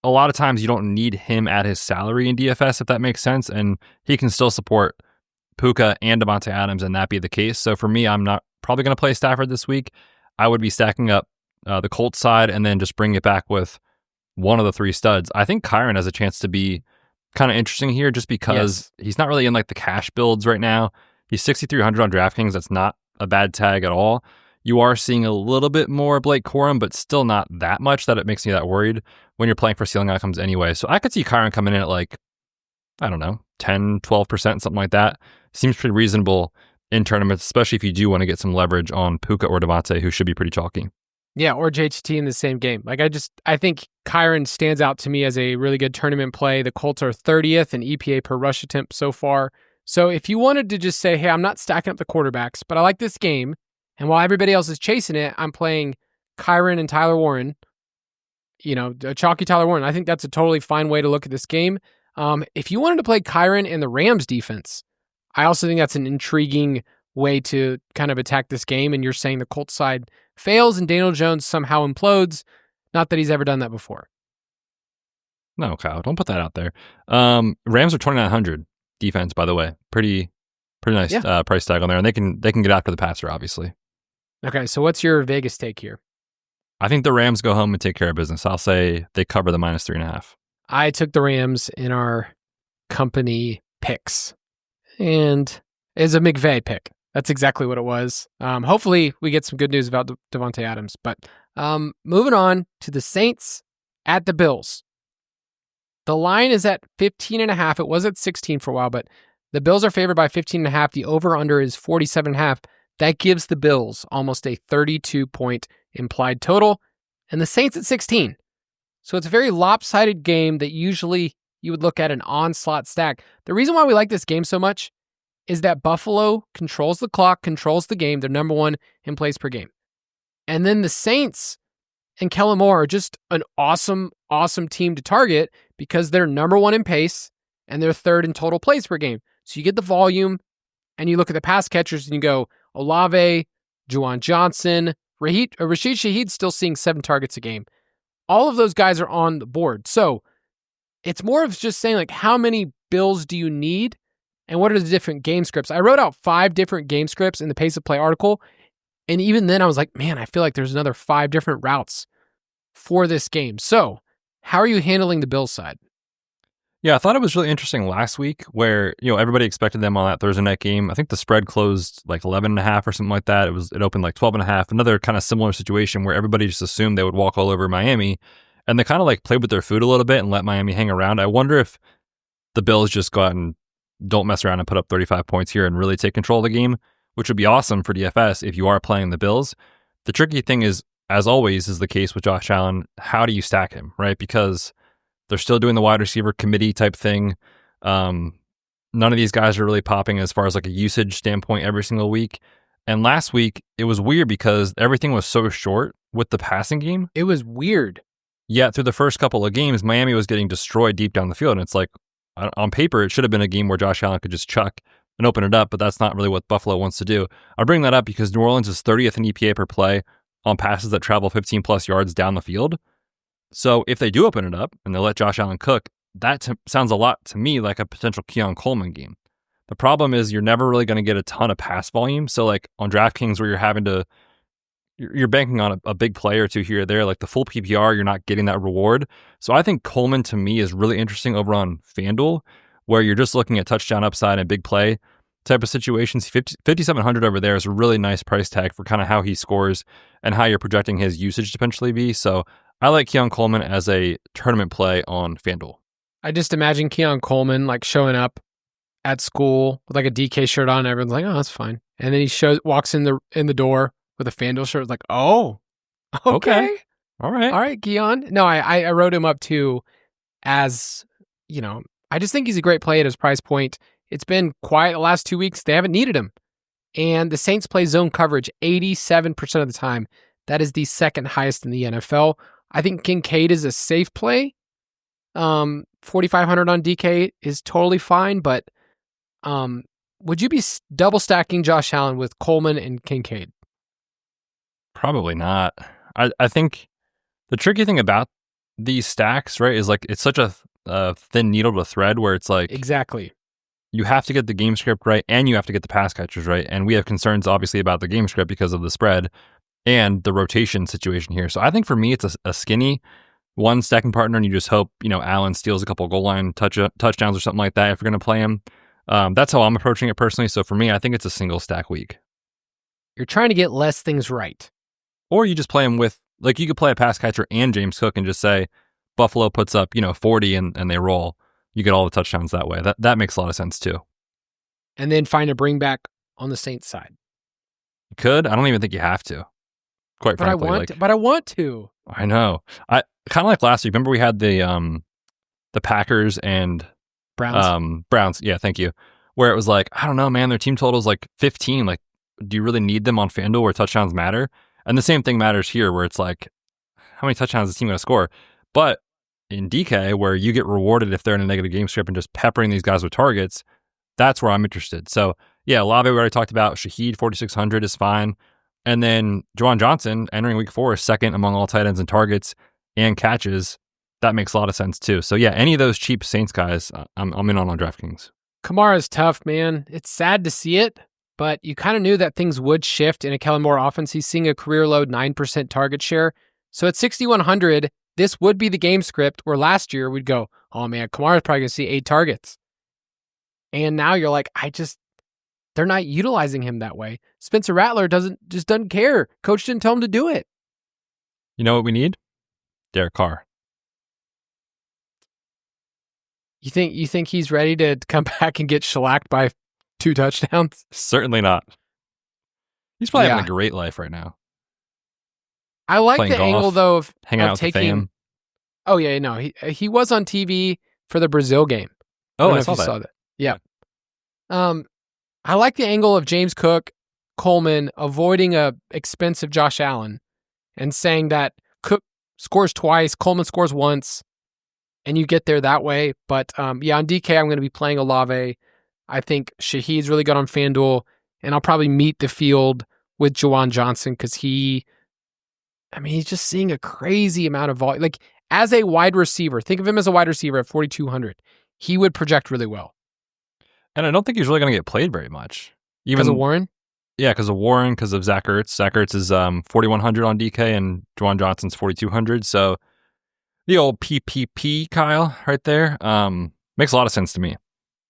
A lot of times you don't need him at his salary in DFS, if that makes sense, and he can still support Puka and Devontae Adams, and that be the case. So for me, I'm not probably going to play Stafford this week. I would be stacking up the Colts side and then just bring it back with one of the 3 studs. I think Kyren has a chance to be kind of interesting here just because he's not really in like the cash builds right now. He's 6,300 on DraftKings. That's not a bad tag at all. You are seeing a little bit more Blake Corum, but still not that much that it makes me that worried when you're playing for ceiling outcomes anyway. So I could see Kyren coming in at like, I don't know, 10, 12%, something like that. Seems pretty reasonable in tournaments, especially if you do want to get some leverage on Puka or Devontae, who should be pretty chalky. Yeah, or JT in the same game. Like I think Kyren stands out to me as a really good tournament play. The Colts are 30th in EPA per rush attempt so far. So if you wanted to just say, hey, I'm not stacking up the quarterbacks, but I like this game, and while everybody else is chasing it, I'm playing Kyren and Tyler Warren, a chalky Tyler Warren. I think that's a totally fine way to look at this game. If you wanted to play Kyren in the Rams defense, I also think that's an intriguing way to kind of attack this game, and you're saying the Colts side fails and Daniel Jones somehow implodes. Not that he's ever done that before. No, Kyle, don't put that out there. Rams are 2,900 defense, by the way. Pretty nice price tag on there, and they can get after the passer, obviously. Okay, so what's your Vegas take here? I think the Rams go home and take care of business. I'll say they cover the -3.5. I took the Rams in our company picks, and it's a McVay pick. That's exactly what it was. Hopefully we get some good news about Devontae Adams. But moving on to the Saints at the Bills. The line is at 15.5. It was at 16 for a while, but the Bills are favored by 15.5. The over-under is 47.5. That gives the Bills almost a 32-point implied total, and the Saints at 16. So it's a very lopsided game that usually you would look at an onslaught stack. The reason why we like this game so much is that Buffalo controls the clock, controls the game. They're number 1 in plays per game. And then the Saints and Kellen Moore are just an awesome, awesome team to target because they're number 1 in pace and they're 3rd in total plays per game. So you get the volume, and you look at the pass catchers, and you go, Olave, Juwan Johnson, Rashid Shaheed's still seeing 7 targets a game. All of those guys are on the board. So it's more of just saying, like, how many Bills do you need, and what are the different game scripts? I wrote out 5 different game scripts in the Pace of Play article, and even then I was like, man, I feel like there's another 5 different routes for this game. So how are you handling the Bills side? Yeah, I thought it was really interesting last week where, everybody expected them on that Thursday night game. I think the spread closed like 11.5 or something like that. It opened like 12.5. Another kind of similar situation where everybody just assumed they would walk all over Miami, and they kind of like played with their food a little bit and let Miami hang around. I wonder if the Bills just go out and don't mess around and put up 35 points here and really take control of the game, which would be awesome for DFS if you are playing the Bills. The tricky thing is, as always is the case with Josh Allen, how do you stack him, right? Because they're still doing the wide receiver committee type thing. None of these guys are really popping as far as like a usage standpoint every single week. And last week, it was weird because everything was so short with the passing game. It was weird. Yeah, through the first couple of games, Miami was getting destroyed deep down the field. And it's like, on paper, it should have been a game where Josh Allen could just chuck and open it up, but that's not really what Buffalo wants to do. I bring that up because New Orleans is 30th in EPA per play on passes that travel 15 plus yards down the field. So if they do open it up and they let Josh Allen cook, that sounds a lot to me like a potential Keon Coleman game. The problem is you're never really going to get a ton of pass volume. So like on DraftKings where you're banking on a big play or two here or there, like the full PPR, you're not getting that reward. So I think Coleman to me is really interesting over on FanDuel, where you're just looking at touchdown upside and big play type of situations. 5,700 over there is a really nice price tag for kind of how he scores and how you're projecting his usage to potentially be. So I like Keon Coleman as a tournament play on FanDuel. I just imagine Keon Coleman like showing up at school with like a DK shirt on. And everyone's like, oh, that's fine. And then he walks in the door with a FanDuel shirt. Like, oh, okay. All right, Keon. No, I wrote him up too as, I just think he's a great play at his price point. It's been quiet the last 2 weeks. They haven't needed him. And the Saints play zone coverage 87% of the time. That is the second highest in the NFL. I think Kincaid is a safe play. 4,500 on DK is totally fine, but would you be double stacking Josh Allen with Coleman and Kincaid? Probably not. I think the tricky thing about these stacks, right, is like it's such a thin needle to thread where it's like exactly you have to get the game script right and you have to get the pass catchers right. And we have concerns obviously about the game script because of the spread and the rotation situation here. So I think for me, it's a skinny one stacking partner, and you just hope, Allen steals a couple goal line touchdowns or something like that if you're going to play him. That's how I'm approaching it personally. So for me, I think it's a single stack week. You're trying to get less things right. Or you just play him with, like, you could play a pass catcher and James Cook and just say Buffalo puts up, 40 and they roll. You get all the touchdowns that way. That makes a lot of sense too. And then find a bring back on the Saints side. You could. I don't even think you have to. Quite frankly. But I want to. I know. I kind of like last week. Remember we had the Packers and Browns. Yeah, thank you. Where it was like, I don't know, man, their team total is like 15. Like, do you really need them on FanDuel where touchdowns matter? And the same thing matters here where it's like, how many touchdowns is the team going to score? But in DK, where you get rewarded if they're in a negative game script and just peppering these guys with targets, that's where I'm interested. So yeah, Olave we already talked about. Shaheed 4,600 is fine. And then Juwan Johnson entering week 4 is second among all tight ends in targets and catches. That makes a lot of sense too. So yeah, any of those cheap Saints guys, I'm in on DraftKings. Kamara's tough, man. It's sad to see it, but you kind of knew that things would shift in a Kellen Moore offense. He's seeing a career low 9% target share. So at 6,100, this would be the game script where last year we'd go, oh man, Kamara's probably going to see 8 targets. And now you're like, they're not utilizing him that way. Spencer Rattler doesn't care. Coach didn't tell him to do it. You know what we need? Derek Carr. You think he's ready to come back and get shellacked by 2 touchdowns? Certainly not. He's probably having a great life right now. I like Playing the golf, angle though of hanging out with taking. the fam. Oh yeah, no, he was on TV for the Brazil game. Oh, I I saw saw that. Yeah. I like the angle of James Cook, Coleman avoiding a expensive Josh Allen, and saying that Cook scores twice, Coleman scores once, and you get there that way. But on DK, I'm going to be playing Olave. I think Shaheed's really good on FanDuel, and I'll probably meet the field with Juwan Johnson because he's just seeing a crazy amount of volume. Like, as a wide receiver, think of him as a wide receiver at 4,200. He would project really well. And I don't think he's really going to get played very much. Because of Warren? Yeah, because of Warren, because of Zach Ertz. Zach Ertz is 4,100 on DK, and Juwan Johnson's 4,200. So the old PPP, Kyle, right there, makes a lot of sense to me.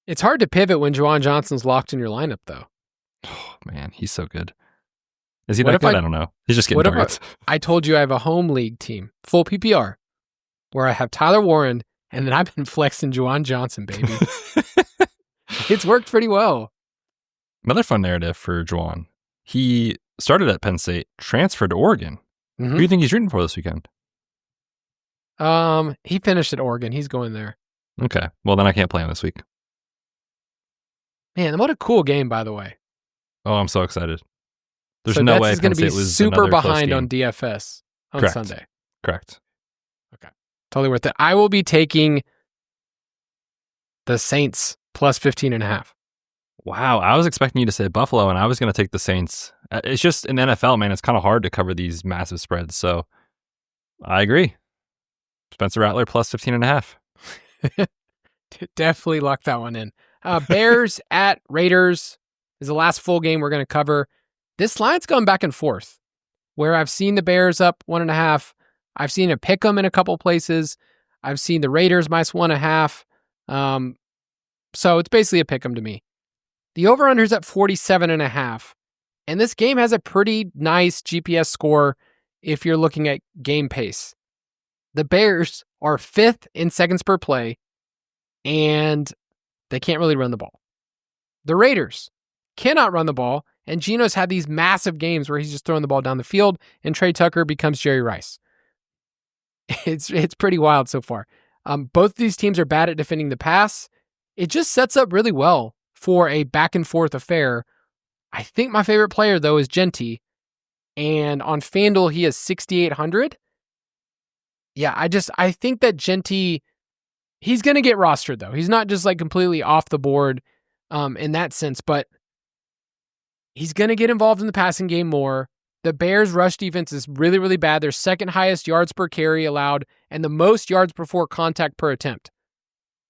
It's hard to pivot when Juwan Johnson's locked in your lineup, though. Oh, man, he's so good. Is he that good? I don't know. He's just getting targets. I told you I have a home league team, full PPR, where I have Tyler Warren, and then I've been flexing Juwan Johnson, baby. It's worked pretty well. Another fun narrative for Juwan. He started at Penn State, transferred to Oregon. Mm-hmm. Who do you think he's rooting for this weekend? He finished at Oregon. He's going there. Okay. Well, then I can't play him this week. Man, what a cool game, by the way. Oh, I'm so excited. There's so no Betz way is going to be super behind on DFS on Sunday. Correct. Okay. Totally worth it. I will be taking the Saints plus 15.5. Wow. I was expecting you to say Buffalo, and I was going to take the Saints. It's just in the NFL, man, it's kind of hard to cover these massive spreads. So I agree. Spencer Rattler plus 15.5. Definitely lock that one in. Bears at Raiders is the last full game we're going to cover. This line's going back and forth, where I've seen the Bears up 1.5. I've seen a pick 'em in a couple places. I've seen the Raiders minus 1.5. So it's basically a pick 'em to me. The over-under's at 47.5. And this game has a pretty nice GPS score if you're looking at game pace. The Bears are 5th in seconds per play, and they can't really run the ball. The Raiders cannot run the ball, and Geno's had these massive games where he's just throwing the ball down the field, and Trey Tucker becomes Jerry Rice. It's pretty wild so far. Both these teams are bad at defending the pass. It just sets up really well for a back-and-forth affair. I think my favorite player, though, is Genty, and on FanDuel, he is 6,800. Yeah, I think that Genty, he's going to get rostered, though. He's not just like completely off the board in that sense, but he's going to get involved in the passing game more. The Bears' rush defense is really, really bad. They're second highest yards per carry allowed and the most yards before contact per attempt.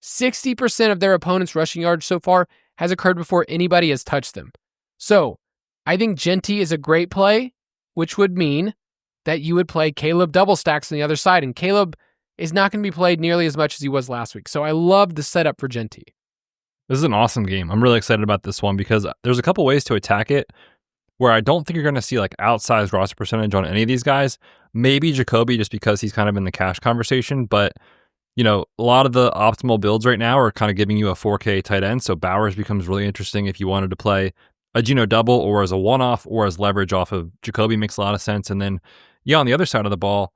60% of their opponent's rushing yards so far has occurred before anybody has touched them. So I think Genty is a great play, which would mean that you would play Caleb double stacks on the other side, and Caleb is not going to be played nearly as much as he was last week. So I love the setup for Genty. This is an awesome game. I'm really excited about this one because there's a couple ways to attack it where I don't think you're going to see like outsized roster percentage on any of these guys. Maybe Jacoby just because he's kind of in the cash conversation, but you know, a lot of the optimal builds right now are kind of giving you a 4K tight end. So Bowers becomes really interesting if you wanted to play a Geno double or as a one-off or as leverage off of Jacoby makes a lot of sense. And then, yeah, on the other side of the ball,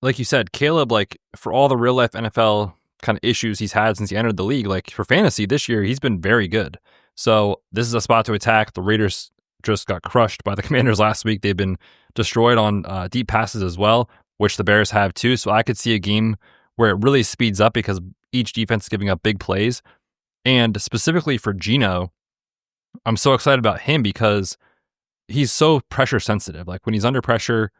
like you said, Caleb, like for all the real life NFL kind of issues he's had since he entered the league, like for fantasy this year, he's been very good. So this is a spot to attack. The Raiders just got crushed by the Commanders last week. They've been destroyed on deep passes as well, which the Bears have too. So I could see a game where it really speeds up because each defense is giving up big plays. And specifically for Geno, I'm so excited about him because he's so pressure sensitive. Like when he's under pressure,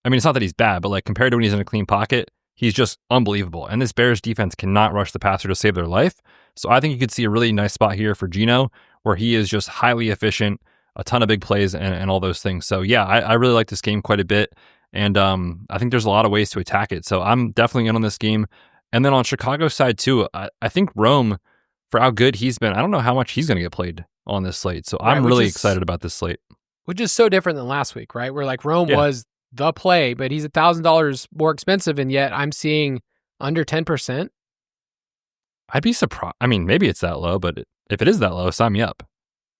I mean, it's not that he's bad, but like compared to when he's in a clean pocket, he's just unbelievable. And this Bears defense cannot rush the passer to save their life. So I think you could see a really nice spot here for Geno where he is just highly efficient, a ton of big plays and all those things. So yeah, I really like this game quite a bit. And I think there's a lot of ways to attack it. So I'm definitely in on this game. And then on Chicago's side too, I think Rome, for how good he's been, I don't know how much he's going to get played on this slate. So I'm really excited about this slate. Which is so different than last week, right? Where like Rome was the play, but he's $1,000 more expensive, and yet I'm seeing under 10%. I'd be surprised. I mean, maybe it's that low, but if it is that low, sign me up.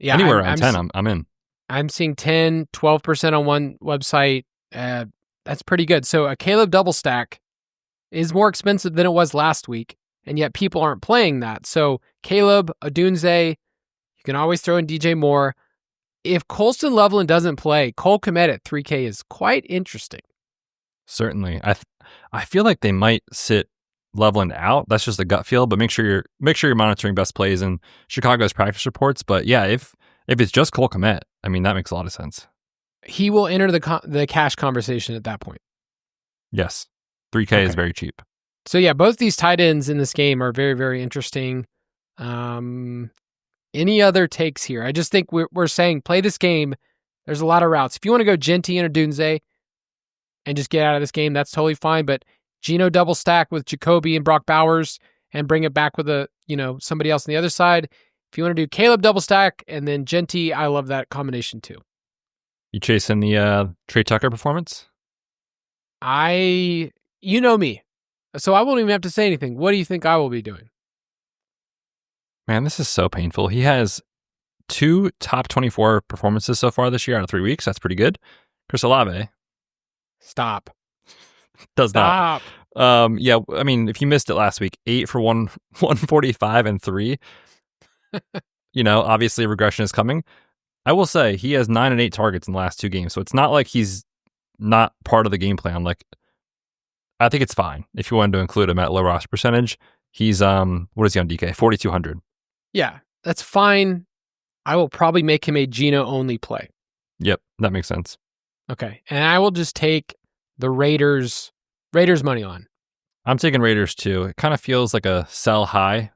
Yeah, anywhere around 10, I'm in. I'm seeing 10, 12% on one website. That's pretty good. So a Caleb double stack is more expensive than it was last week, and yet people aren't playing that. So Caleb, Odunze, you can always throw in DJ Moore. If Colston Loveland doesn't play, Cole Kmet at 3K is quite interesting. Certainly. I feel like they might sit leveling out. That's just a gut feel, but make sure you're monitoring best plays and Chicago's practice reports. But yeah, if it's just Cole Kmet, I mean, that makes a lot of sense. He will enter the cash conversation at that point. Yes. 3K is very cheap. So yeah, both these tight ends in this game are very, very interesting. Any other takes here? I just think we're saying play this game. There's a lot of routes. If you want to go Genty and Odunze and just get out of this game, that's totally fine. But Geno double stack with Jacoby and Brock Bowers and bring it back with somebody else on the other side. If you want to do Caleb double stack and then Genty, I love that combination too. You chasing the Trey Tucker performance? You know me, so I won't even have to say anything. What do you think I will be doing? Man, this is so painful. He has 2 top 24 performances so far this year out of 3 weeks. That's pretty good. Chris Olave. Stop. Does Stop. not. Yeah, I mean, if you missed it last week, 8 for 145 and 3. Obviously regression is coming. I will say he has 9 and 8 targets in the last 2 games, so it's not like he's not part of the game plan. Like, I think it's fine if you wanted to include him at low roster percentage. He's what is he on DK? 4,200. Yeah, that's fine. I will probably make him a Geno only play. Yep, that makes sense. Okay, and I will just take the Raiders money on. I'm taking Raiders too. It kind of feels like a sell high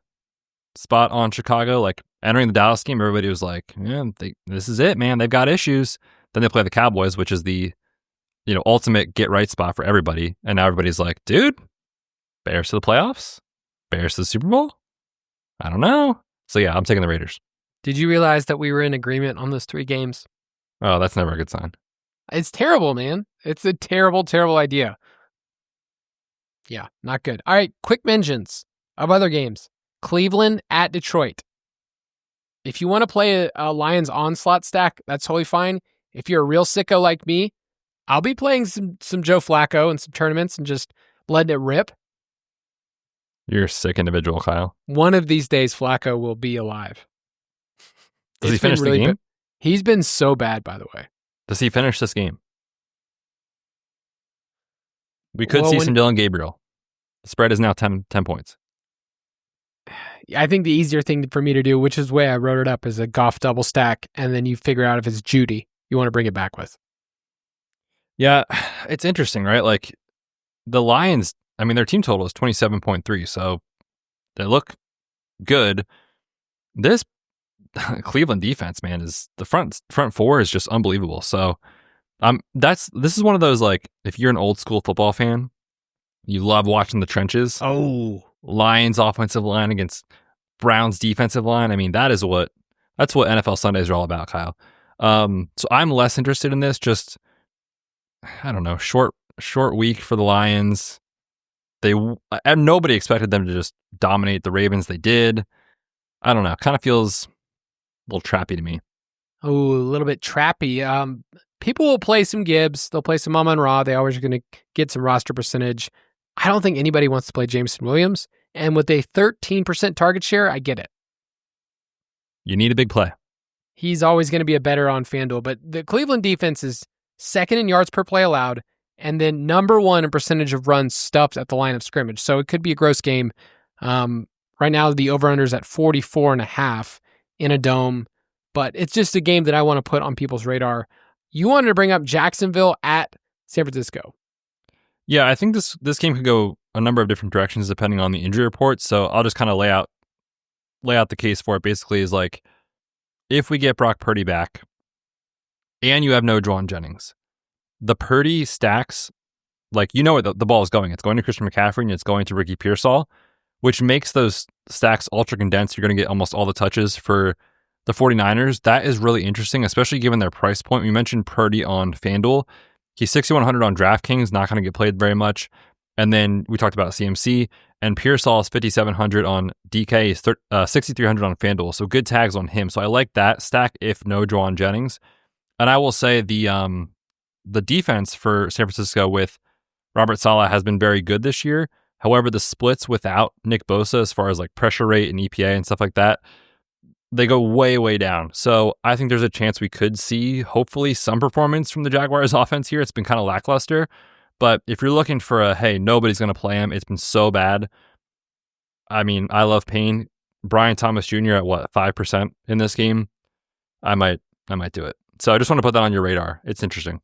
spot on Chicago. Like entering the Dallas game, everybody was like, "Yeah, this is it, man. They've got issues." Then they play the Cowboys, which is the ultimate get right spot for everybody. And now everybody's like, "Dude, Bears to the playoffs, Bears to the Super Bowl." I don't know. So yeah, I'm taking the Raiders. Did you realize that we were in agreement on those 3 games? Oh, that's never a good sign. It's terrible, man. It's a terrible, terrible idea. Yeah, not good. All right, quick mentions of other games. Cleveland at Detroit. If you want to play a Lions onslaught stack, that's totally fine. If you're a real sicko like me, I'll be playing some Joe Flacco in some tournaments and just letting it rip. You're a sick individual, Kyle. One of these days, Flacco will be alive. Does he finish the game? He's been so bad, by the way. Does he finish this game? We could see some Dylan Gabriel. The spread is now 10 points. I think the easier thing for me to do, which is the way I wrote it up, is a Goff double stack, and then you figure out if it's Judy you want to bring it back with. Yeah, it's interesting, right? Like the Lions, I mean, their team total is 27.3, so they look good. This Cleveland defense, man, is the front 4 is just unbelievable. So this is one of those, like, if you're an old school football fan, you love watching the trenches. Oh, Lions offensive line against Browns defensive line. I mean, that's what NFL Sundays are all about, Kyle. So I'm less interested in this. Just, I don't know, short week for the Lions. And nobody expected them to just dominate the Ravens. They did. I don't know. Kind of feels a little trappy to me. Oh, a little bit trappy. People will play some Gibbs. They'll play some Amon-Ra. They always are going to get some roster percentage. I don't think anybody wants to play Jameson Williams. And with a 13% target share, I get it. You need a big play. He's always going to be a better on FanDuel. But the Cleveland defense is second in yards per play allowed, and then number 1 in percentage of runs stuffed at the line of scrimmage. So it could be a gross game. Right now, the over-under is at 44.5 in a dome. But it's just a game that I want to put on people's radar. You wanted to bring up Jacksonville at San Francisco. Yeah, I think this game could go a number of different directions depending on the injury report. So I'll just kind of lay out the case for it. Basically, is like, if we get Brock Purdy back and you have no Juwan Jennings, the Purdy stacks, like, where the ball is going. It's going to Christian McCaffrey and it's going to Ricky Pearsall, which makes those stacks ultra condensed. You're going to get almost all the touches for the 49ers. That is really interesting, especially given their price point. We mentioned Purdy on FanDuel. He's 6,100 on DraftKings, not going to get played very much. And then we talked about CMC, and Pearsall is 5,700 on DK. He's 6,300 on FanDuel. So good tags on him. So I like that stack if no Juwan Jennings. And I will say the defense for San Francisco with Robert Saleh has been very good this year. However, the splits without Nick Bosa, as far as like pressure rate and EPA and stuff like that, they go way, way down. So I think there's a chance we could see, hopefully, some performance from the Jaguars offense here. It's been kind of lackluster, But if you're looking for a, hey, nobody's going to play him, it's been so bad. I mean, I love Payne. Brian Thomas Jr. at 5% in this game? I might do it. So I just want to put that on your radar. It's interesting.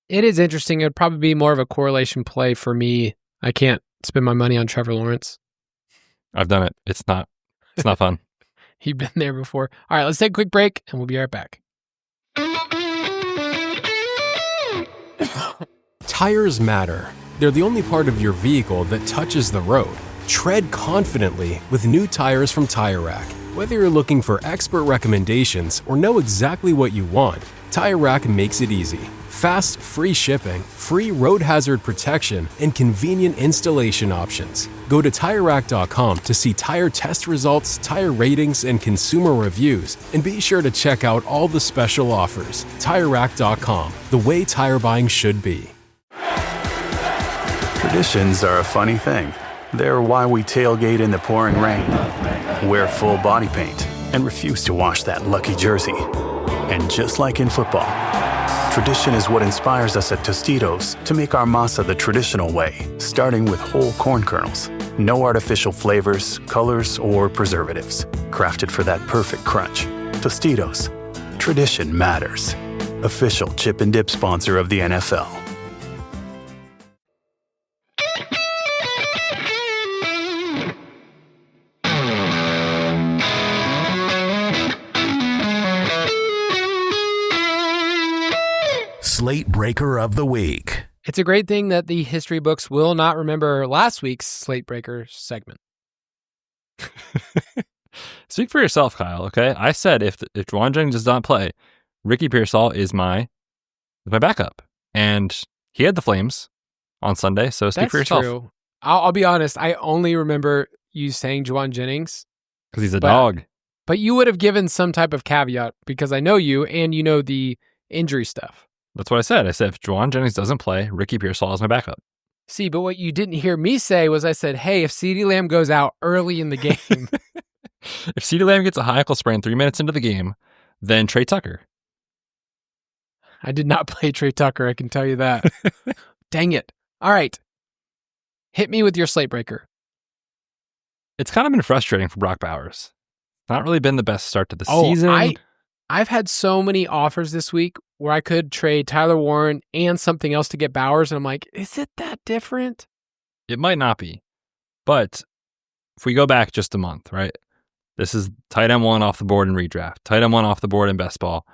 It is interesting. It'd probably be more of a correlation play for me. I can't spend my money on Trevor Lawrence. I've done it. It's not fun. You've been there before. All right, let's take a quick break and we'll be right back. Tires matter. They're the only part of your vehicle that touches the road. Tread confidently with new tires from Tire Rack. Whether you're looking for expert recommendations or know exactly what you want, Tire Rack makes it easy. Fast, free shipping, free road hazard protection, and convenient installation options. Go to TireRack.com to see tire test results, tire ratings, and consumer reviews, and be sure to check out all the special offers. TireRack.com, the way tire buying should be. Traditions are a funny thing. They're why we tailgate in the pouring rain, wear full body paint, and refuse to wash that lucky jersey. And just like in football, tradition is what inspires us at Tostitos to make our masa the traditional way, starting with whole corn kernels. No artificial flavors, colors, or preservatives. Crafted for that perfect crunch. Tostitos. Tradition matters. Official chip and dip sponsor of the NFL. Slate Breaker of the Week. It's a great thing that the history books will not remember last week's Slate Breaker segment. Speak for yourself, Kyle, okay? I said if Juwan Jennings does not play, Ricky Pearsall is my backup. And he had the Flames on Sunday, so speak for yourself. That's true. I'll be honest, I only remember you saying Juwan Jennings. Because he's a dog. But you would have given some type of caveat because I know you and you know the injury stuff. That's what I said. I said, if Juwan Jennings doesn't play, Ricky Pearsall is my backup. See, but what you didn't hear me say was I said, hey, if CeeDee Lamb goes out early in the game. If CeeDee Lamb gets a high ankle sprain 3 minutes into the game, then Trey Tucker. I did not play Trey Tucker, I can tell you that. Dang it. All right. Hit me with your slate breaker. It's kind of been frustrating for Brock Bowers. Not really been the best start to the season. I've had so many offers this week where I could trade Tyler Warren and something else to get Bowers, and I'm like, is it that different? It might not be. But if we go back just a month, right? This is tight end 1 off the board in redraft, tight end 1 off the board in best ball,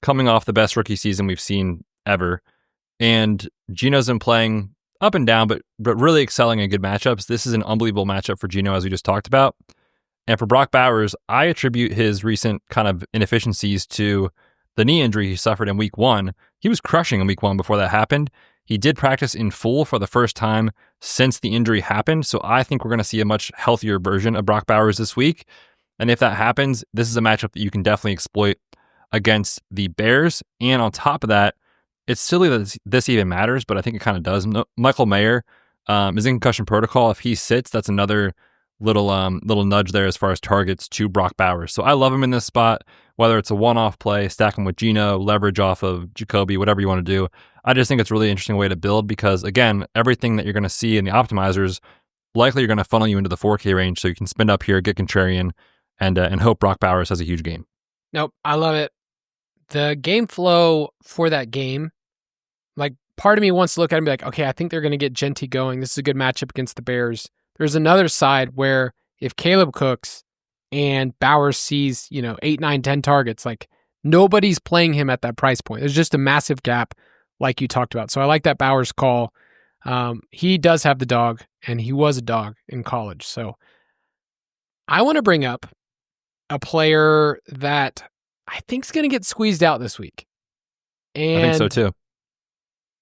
coming off the best rookie season we've seen ever. And Gino's been playing up and down, but really excelling in good matchups. This is an unbelievable matchup for Gino, as we just talked about. And for Brock Bowers, I attribute his recent kind of inefficiencies to the knee injury he suffered in week 1. He was crushing in week 1 before that happened. He did practice in full for the first time since the injury happened. So I think we're going to see a much healthier version of Brock Bowers this week. And if that happens, this is a matchup that you can definitely exploit against the Bears. And on top of that, it's silly that this even matters, but I think it kind of does. Michael Mayer is in concussion protocol. If he sits, that's another little nudge there as far as targets to Brock Bowers. So I love him in this spot, whether it's a one-off play, stack him with Gino, leverage off of Jacoby, whatever you want to do. I just think it's a really interesting way to build because, again, everything that you're going to see in the optimizers, likely you're going to funnel you into the 4K range so you can spend up here, get contrarian, and hope Brock Bowers has a huge game. Nope, I love it. The game flow for that game, like part of me wants to look at it and be like, okay, I think they're going to get Genty going. This is a good matchup against the Bears. There's another side where if Caleb cooks and Bowers sees, 8, 9, 10 targets, like nobody's playing him at that price point. There's just a massive gap like you talked about. So I like that Bowers call. He does have the dog and he was a dog in college. So I want to bring up a player that I think is going to get squeezed out this week. And I think so too.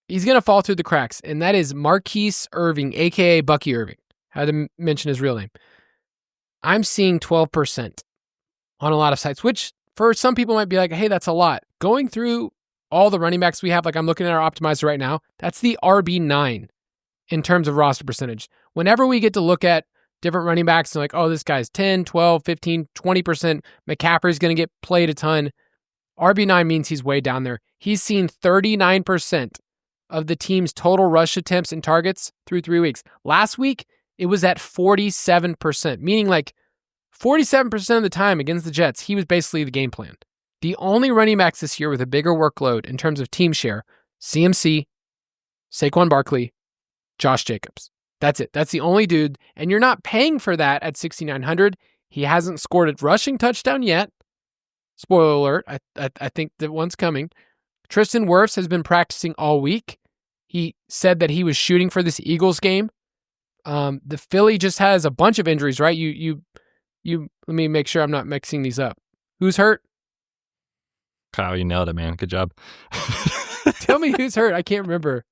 He's going to fall through the cracks, and that is Marquise Irving, a.k.a. Bucky Irving. I had to mention his real name. I'm seeing 12% on a lot of sites, which for some people might be like, hey, that's a lot. Going through all the running backs we have, like I'm looking at our optimizer right now, that's the RB9 in terms of roster percentage. Whenever we get to look at different running backs and like, oh, this guy's 10, 12, 15, 20%. McCaffrey's going to get played a ton. RB9 means he's way down there. He's seen 39% of the team's total rush attempts and targets through 3 weeks. Last week, it was at 47%, meaning like 47% of the time against the Jets, he was basically the game plan. The only running backs this year with a bigger workload in terms of team share, CMC, Saquon Barkley, Josh Jacobs. That's it. That's the only dude. And you're not paying for that at 6,900. He hasn't scored a rushing touchdown yet. Spoiler alert, I think that one's coming. Tristan Wirfs has been practicing all week. He said that he was shooting for this Eagles game. The Philly just has a bunch of injuries, right? You let me make sure I'm not mixing these up. Who's hurt? Kyle, you nailed it, man. Good job. Tell me who's hurt. I can't remember.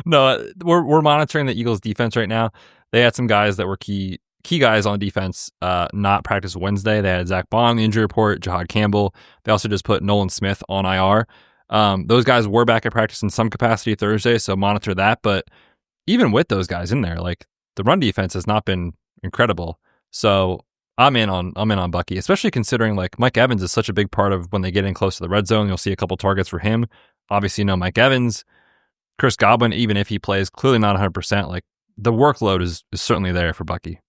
No, we're monitoring the Eagles defense right now. They had some guys that were key guys on defense not practice Wednesday. They had Zach Bond on the injury report, Jahad Campbell. They also just put Nolan Smith on IR. Those guys were back at practice in some capacity Thursday, so monitor that. But even with those guys in there, like the run defense has not been incredible. So I'm in on Bucky, especially considering like Mike Evans is such a big part of when they get in close to the red zone. You'll see a couple targets for him. Obviously, Mike Evans, Chris Godwin, even if he plays, clearly not 100%. Like the workload is certainly there for Bucky.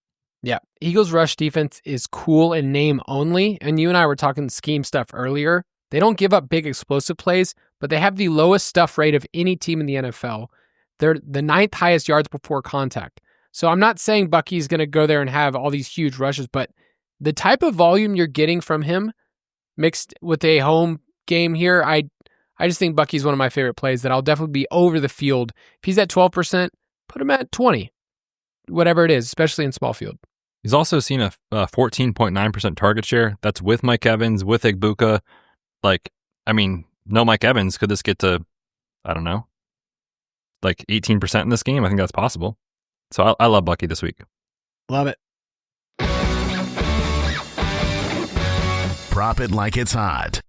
Yeah, Eagles rush defense is cool in name only, and you and I were talking scheme stuff earlier. They don't give up big explosive plays, but they have the lowest stuff rate of any team in the NFL. They're the 9th highest yards before contact. So I'm not saying Bucky's going to go there and have all these huge rushes, but the type of volume you're getting from him mixed with a home game here, I just think Bucky's one of my favorite plays that I'll definitely be over the field. If he's at 12%, put him at 20, whatever it is, especially in small field. He's also seen a 14.9% target share. That's with Mike Evans, with Igbuka. Like, I mean, no Mike Evans. Could this get to, I don't know, like 18% in this game? I think that's possible. So I love Bucky this week. Love it. Prop it like it's hot.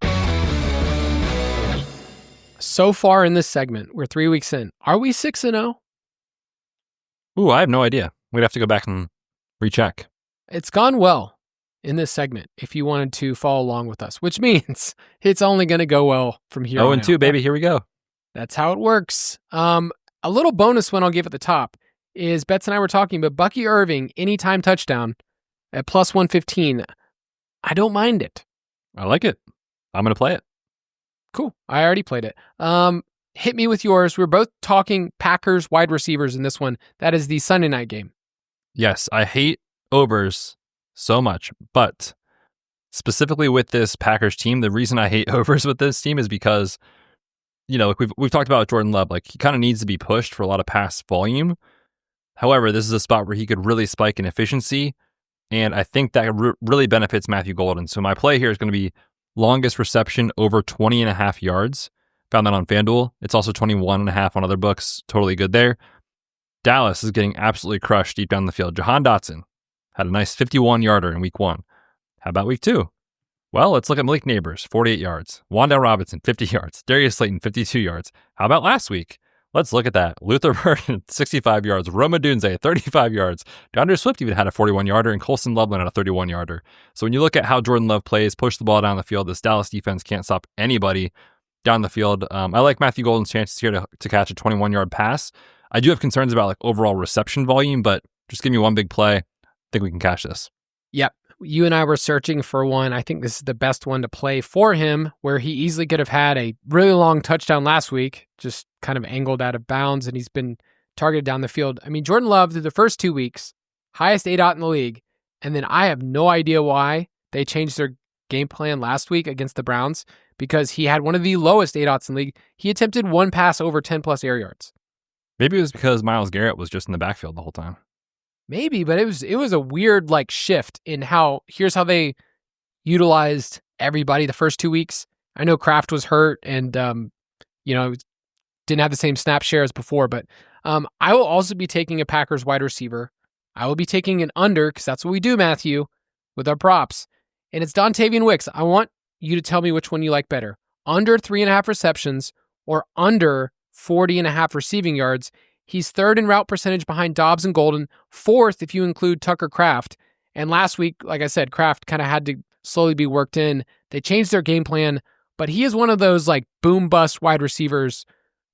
So far in this segment, we're 3 weeks in. Are we 6-0? Ooh, I have no idea. We'd have to go back and recheck. It's gone well in this segment if you wanted to follow along with us, which means it's only going to go well from here on 0-2, baby. Here we go. That's how it works. A little bonus one I'll give at the top is Betz and I were talking, but Bucky Irving, anytime touchdown at plus 115. I don't mind it. I like it. I'm going to play it. Cool. I already played it. Hit me with yours. We're both talking Packers wide receivers in this one. That is the Sunday night game. Yes, I hate overs so much, but specifically with this Packers team, the reason I hate overs with this team is because, like we've talked about Jordan Love, like he kind of needs to be pushed for a lot of pass volume. However, this is a spot where he could really spike in efficiency, and I think that really benefits Matthew Golden. So my play here is going to be longest reception over 20.5 yards. Found that on FanDuel. It's also 21.5 on other books. Totally good there. Dallas is getting absolutely crushed deep down the field. Jahan Dotson had a nice 51-yarder in week 1. How about week 2? Well, let's look at Malik Neighbors, 48 yards. Wan'Dale Robinson, 50 yards. Darius Slayton, 52 yards. How about last week? Let's look at that. Luther Burden, 65 yards. Roma Dunze, 35 yards. DeAndre Swift even had a 41-yarder, and Colson Loveland had a 31-yarder. So when you look at how Jordan Love plays, push the ball down the field, this Dallas defense can't stop anybody down the field. I like Matthew Golden's chances here to catch a 21-yard pass. I do have concerns about like overall reception volume, but just give me one big play. I think we can cash this. Yep. You and I were searching for one. I think this is the best one to play for him, where he easily could have had a really long touchdown last week, just kind of angled out of bounds, and he's been targeted down the field. I mean, Jordan Love through the first 2 weeks, highest ADOT in the league, and then I have no idea why they changed their game plan last week against the Browns, because he had one of the lowest ADOTs in the league. He attempted one pass over 10-plus air yards. Maybe it was because Myles Garrett was just in the backfield the whole time. Maybe, but it was a weird like shift in here's how they utilized everybody the first 2 weeks. I know Kraft was hurt and didn't have the same snap share as before, but I will also be taking a Packers wide receiver. I will be taking an under, because that's what we do, Matthew, with our props. And it's Dontavian Wicks. I want you to tell me which one you like better. Under 3.5 receptions or under 40.5 receiving yards. He's third in route percentage behind Dobbs and Golden, fourth if you include Tucker Kraft. And last week, like I said, Kraft kind of had to slowly be worked in. They changed their game plan, but he is one of those like boom bust wide receivers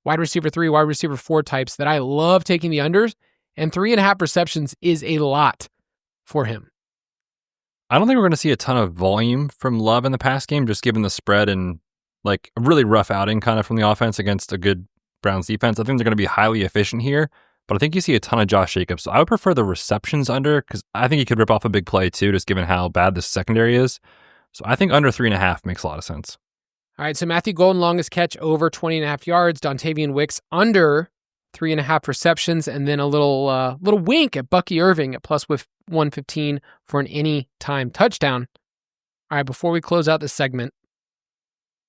wide receiver 3, wide receiver 4 types that I love taking the unders, and 3.5 receptions is a lot for him. I don't think we're going to see a ton of volume from Love in the pass game, just given the spread and like a really rough outing kind of from the offense against a good Browns defense. I think they're going to be highly efficient here, but I think you see a ton of Josh Jacobs. So I would prefer the receptions under because I think he could rip off a big play too, just given how bad this secondary is. So I think under 3.5 makes a lot of sense. All right, so Matthew Golden, longest catch over 20.5 yards. Dontavian Wicks under 3.5 receptions, and then a little wink at Bucky Irving at plus with 115 for an anytime touchdown. All right, before we close out this segment,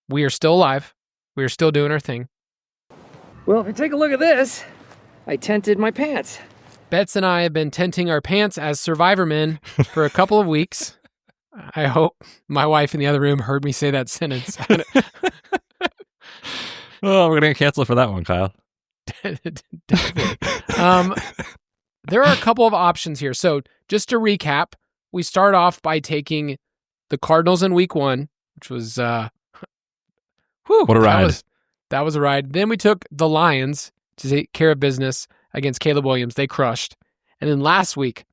we are still alive. We are still doing our thing. Well, if you take a look at this, I tented my pants. Betz and I have been tenting our pants as survivor men for a couple of weeks. I hope my wife in the other room heard me say that sentence. Oh, we're going to cancel for that one, Kyle. There are a couple of options here. So just to recap, we start off by taking the Cardinals in week 1, which was what a ride. That was a ride. Then we took the Lions to take care of business against Caleb Williams. They crushed. And then last week,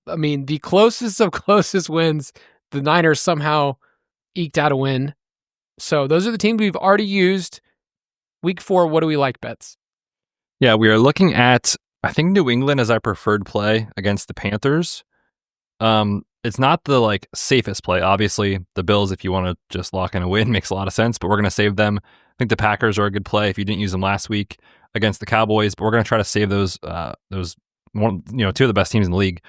I mean, the closest of closest wins, the Niners somehow eked out a win. So those are the teams we've already used. Week 4, what do we like, Betz? Yeah, we are looking at, I think, New England as our preferred play against the Panthers. It's not the safest play. Obviously, the Bills, if you want to just lock in a win, makes a lot of sense, but we're going to save them. I think the Packers are a good play if you didn't use them last week against the Cowboys, but we're going to try to save those two of the best teams in the league.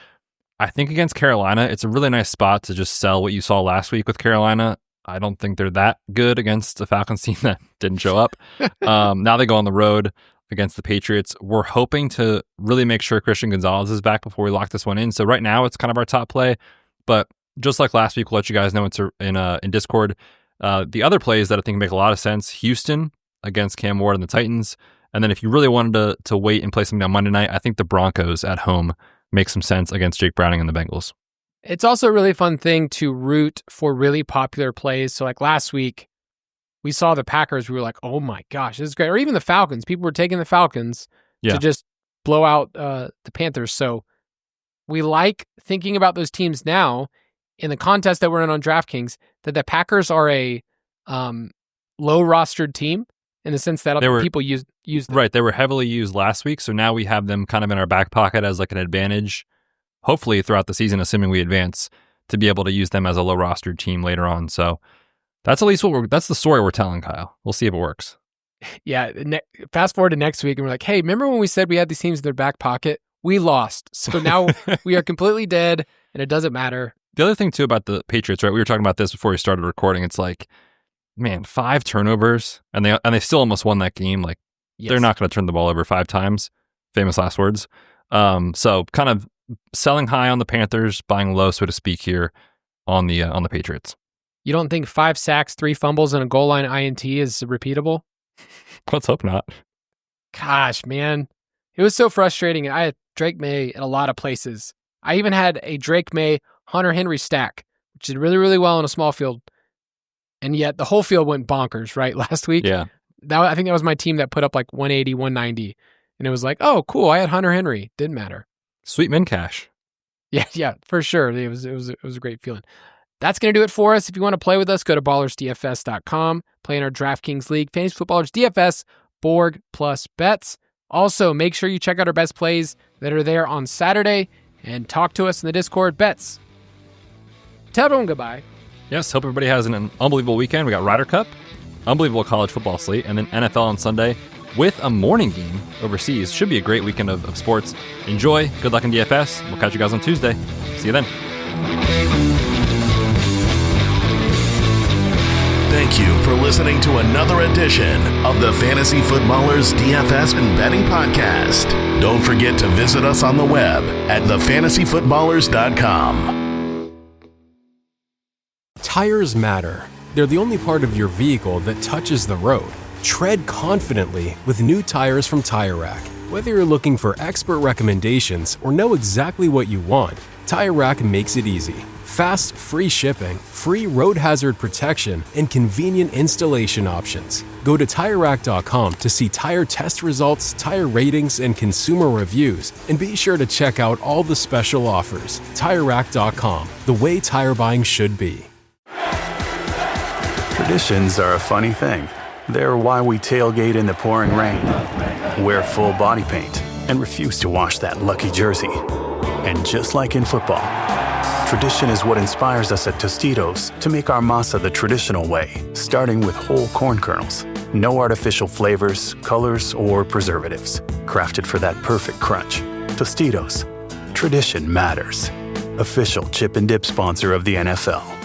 I think against Carolina, it's a really nice spot to just sell what you saw last week with Carolina. I don't think they're that good against the Falcons team that didn't show up. Now they go on the road against the Patriots. We're hoping to really make sure Christian Gonzalez is back before we lock this one in. So right now it's kind of our top play, but just like last week, we'll let you guys know in Discord. The other plays that I think make a lot of sense, Houston against Cam Ward and the Titans. And then if you really wanted to wait and play something on Monday night, I think the Broncos at home make some sense against Jake Browning and the Bengals. It's also a really fun thing to root for really popular plays. So like last week, we saw the Packers. We were like, oh my gosh, this is great. Or even the Falcons. People were taking the Falcons to just blow out the Panthers. So we like thinking about those teams now in the contest that we're in on DraftKings, that the Packers are a low-rostered team in the sense that other people use them. Right. They were heavily used last week. So now we have them kind of in our back pocket as like an advantage, hopefully throughout the season, assuming we advance, to be able to use them as a low-rostered team later on. So that's at least that's the story we're telling, Kyle. We'll see if it works. Yeah. Fast forward to next week, and we're like, hey, remember when we said we had these teams in their back pocket? We lost. So now we are completely dead, and it doesn't matter. The other thing, too, about the Patriots, right? We were talking about this before we started recording. It's like, man, 5 turnovers, and they still almost won that game. Like, They're not going to turn the ball over 5 times. Famous last words. So kind of selling high on the Panthers, buying low, so to speak, here on the Patriots. You don't think 5 sacks, 3 fumbles, and a goal line INT is repeatable? Let's hope not. Gosh, man. It was so frustrating. I had Drake May in a lot of places. I even had a Drake May Hunter Henry stack, which did really, really well in a small field. And yet the whole field went bonkers, right? Last week. Yeah. I think that was my team that put up like 180, 190. And it was like, oh, cool. I had Hunter Henry. Didn't matter. Sweet min cash. Yeah, for sure. It was a great feeling. That's going to do it for us. If you want to play with us, go to ballersdfs.com. Play in our DraftKings League, Fantasy Footballers DFS, Borg plus Betz. Also, make sure you check out our best plays that are there on Saturday and talk to us in the Discord. Betz, tell everyone goodbye. Yes, hope everybody has an unbelievable weekend. We got Ryder Cup, unbelievable college football slate, and then NFL on Sunday with a morning game overseas. Should be a great weekend of sports. Enjoy. Good luck in DFS. We'll catch you guys on Tuesday. See you then. Thank you for listening to another edition of the Fantasy Footballers DFS and Betting Podcast. Don't forget to visit us on the web at thefantasyfootballers.com. Tires matter. They're the only part of your vehicle that touches the road. Tread confidently with new tires from Tire Rack. Whether you're looking for expert recommendations or know exactly what you want, Tire Rack makes it easy. Fast, free shipping, free road hazard protection, and convenient installation options. Go to TireRack.com to see tire test results, tire ratings, and consumer reviews, and be sure to check out all the special offers. TireRack.com, the way tire buying should be. Traditions are a funny thing. They're why we tailgate in the pouring rain, wear full body paint, and refuse to wash that lucky jersey. And just like in football, tradition is what inspires us at Tostitos to make our masa the traditional way, starting with whole corn kernels. No artificial flavors, colors, or preservatives. Crafted for that perfect crunch. Tostitos. Tradition matters. Official chip and dip sponsor of the NFL.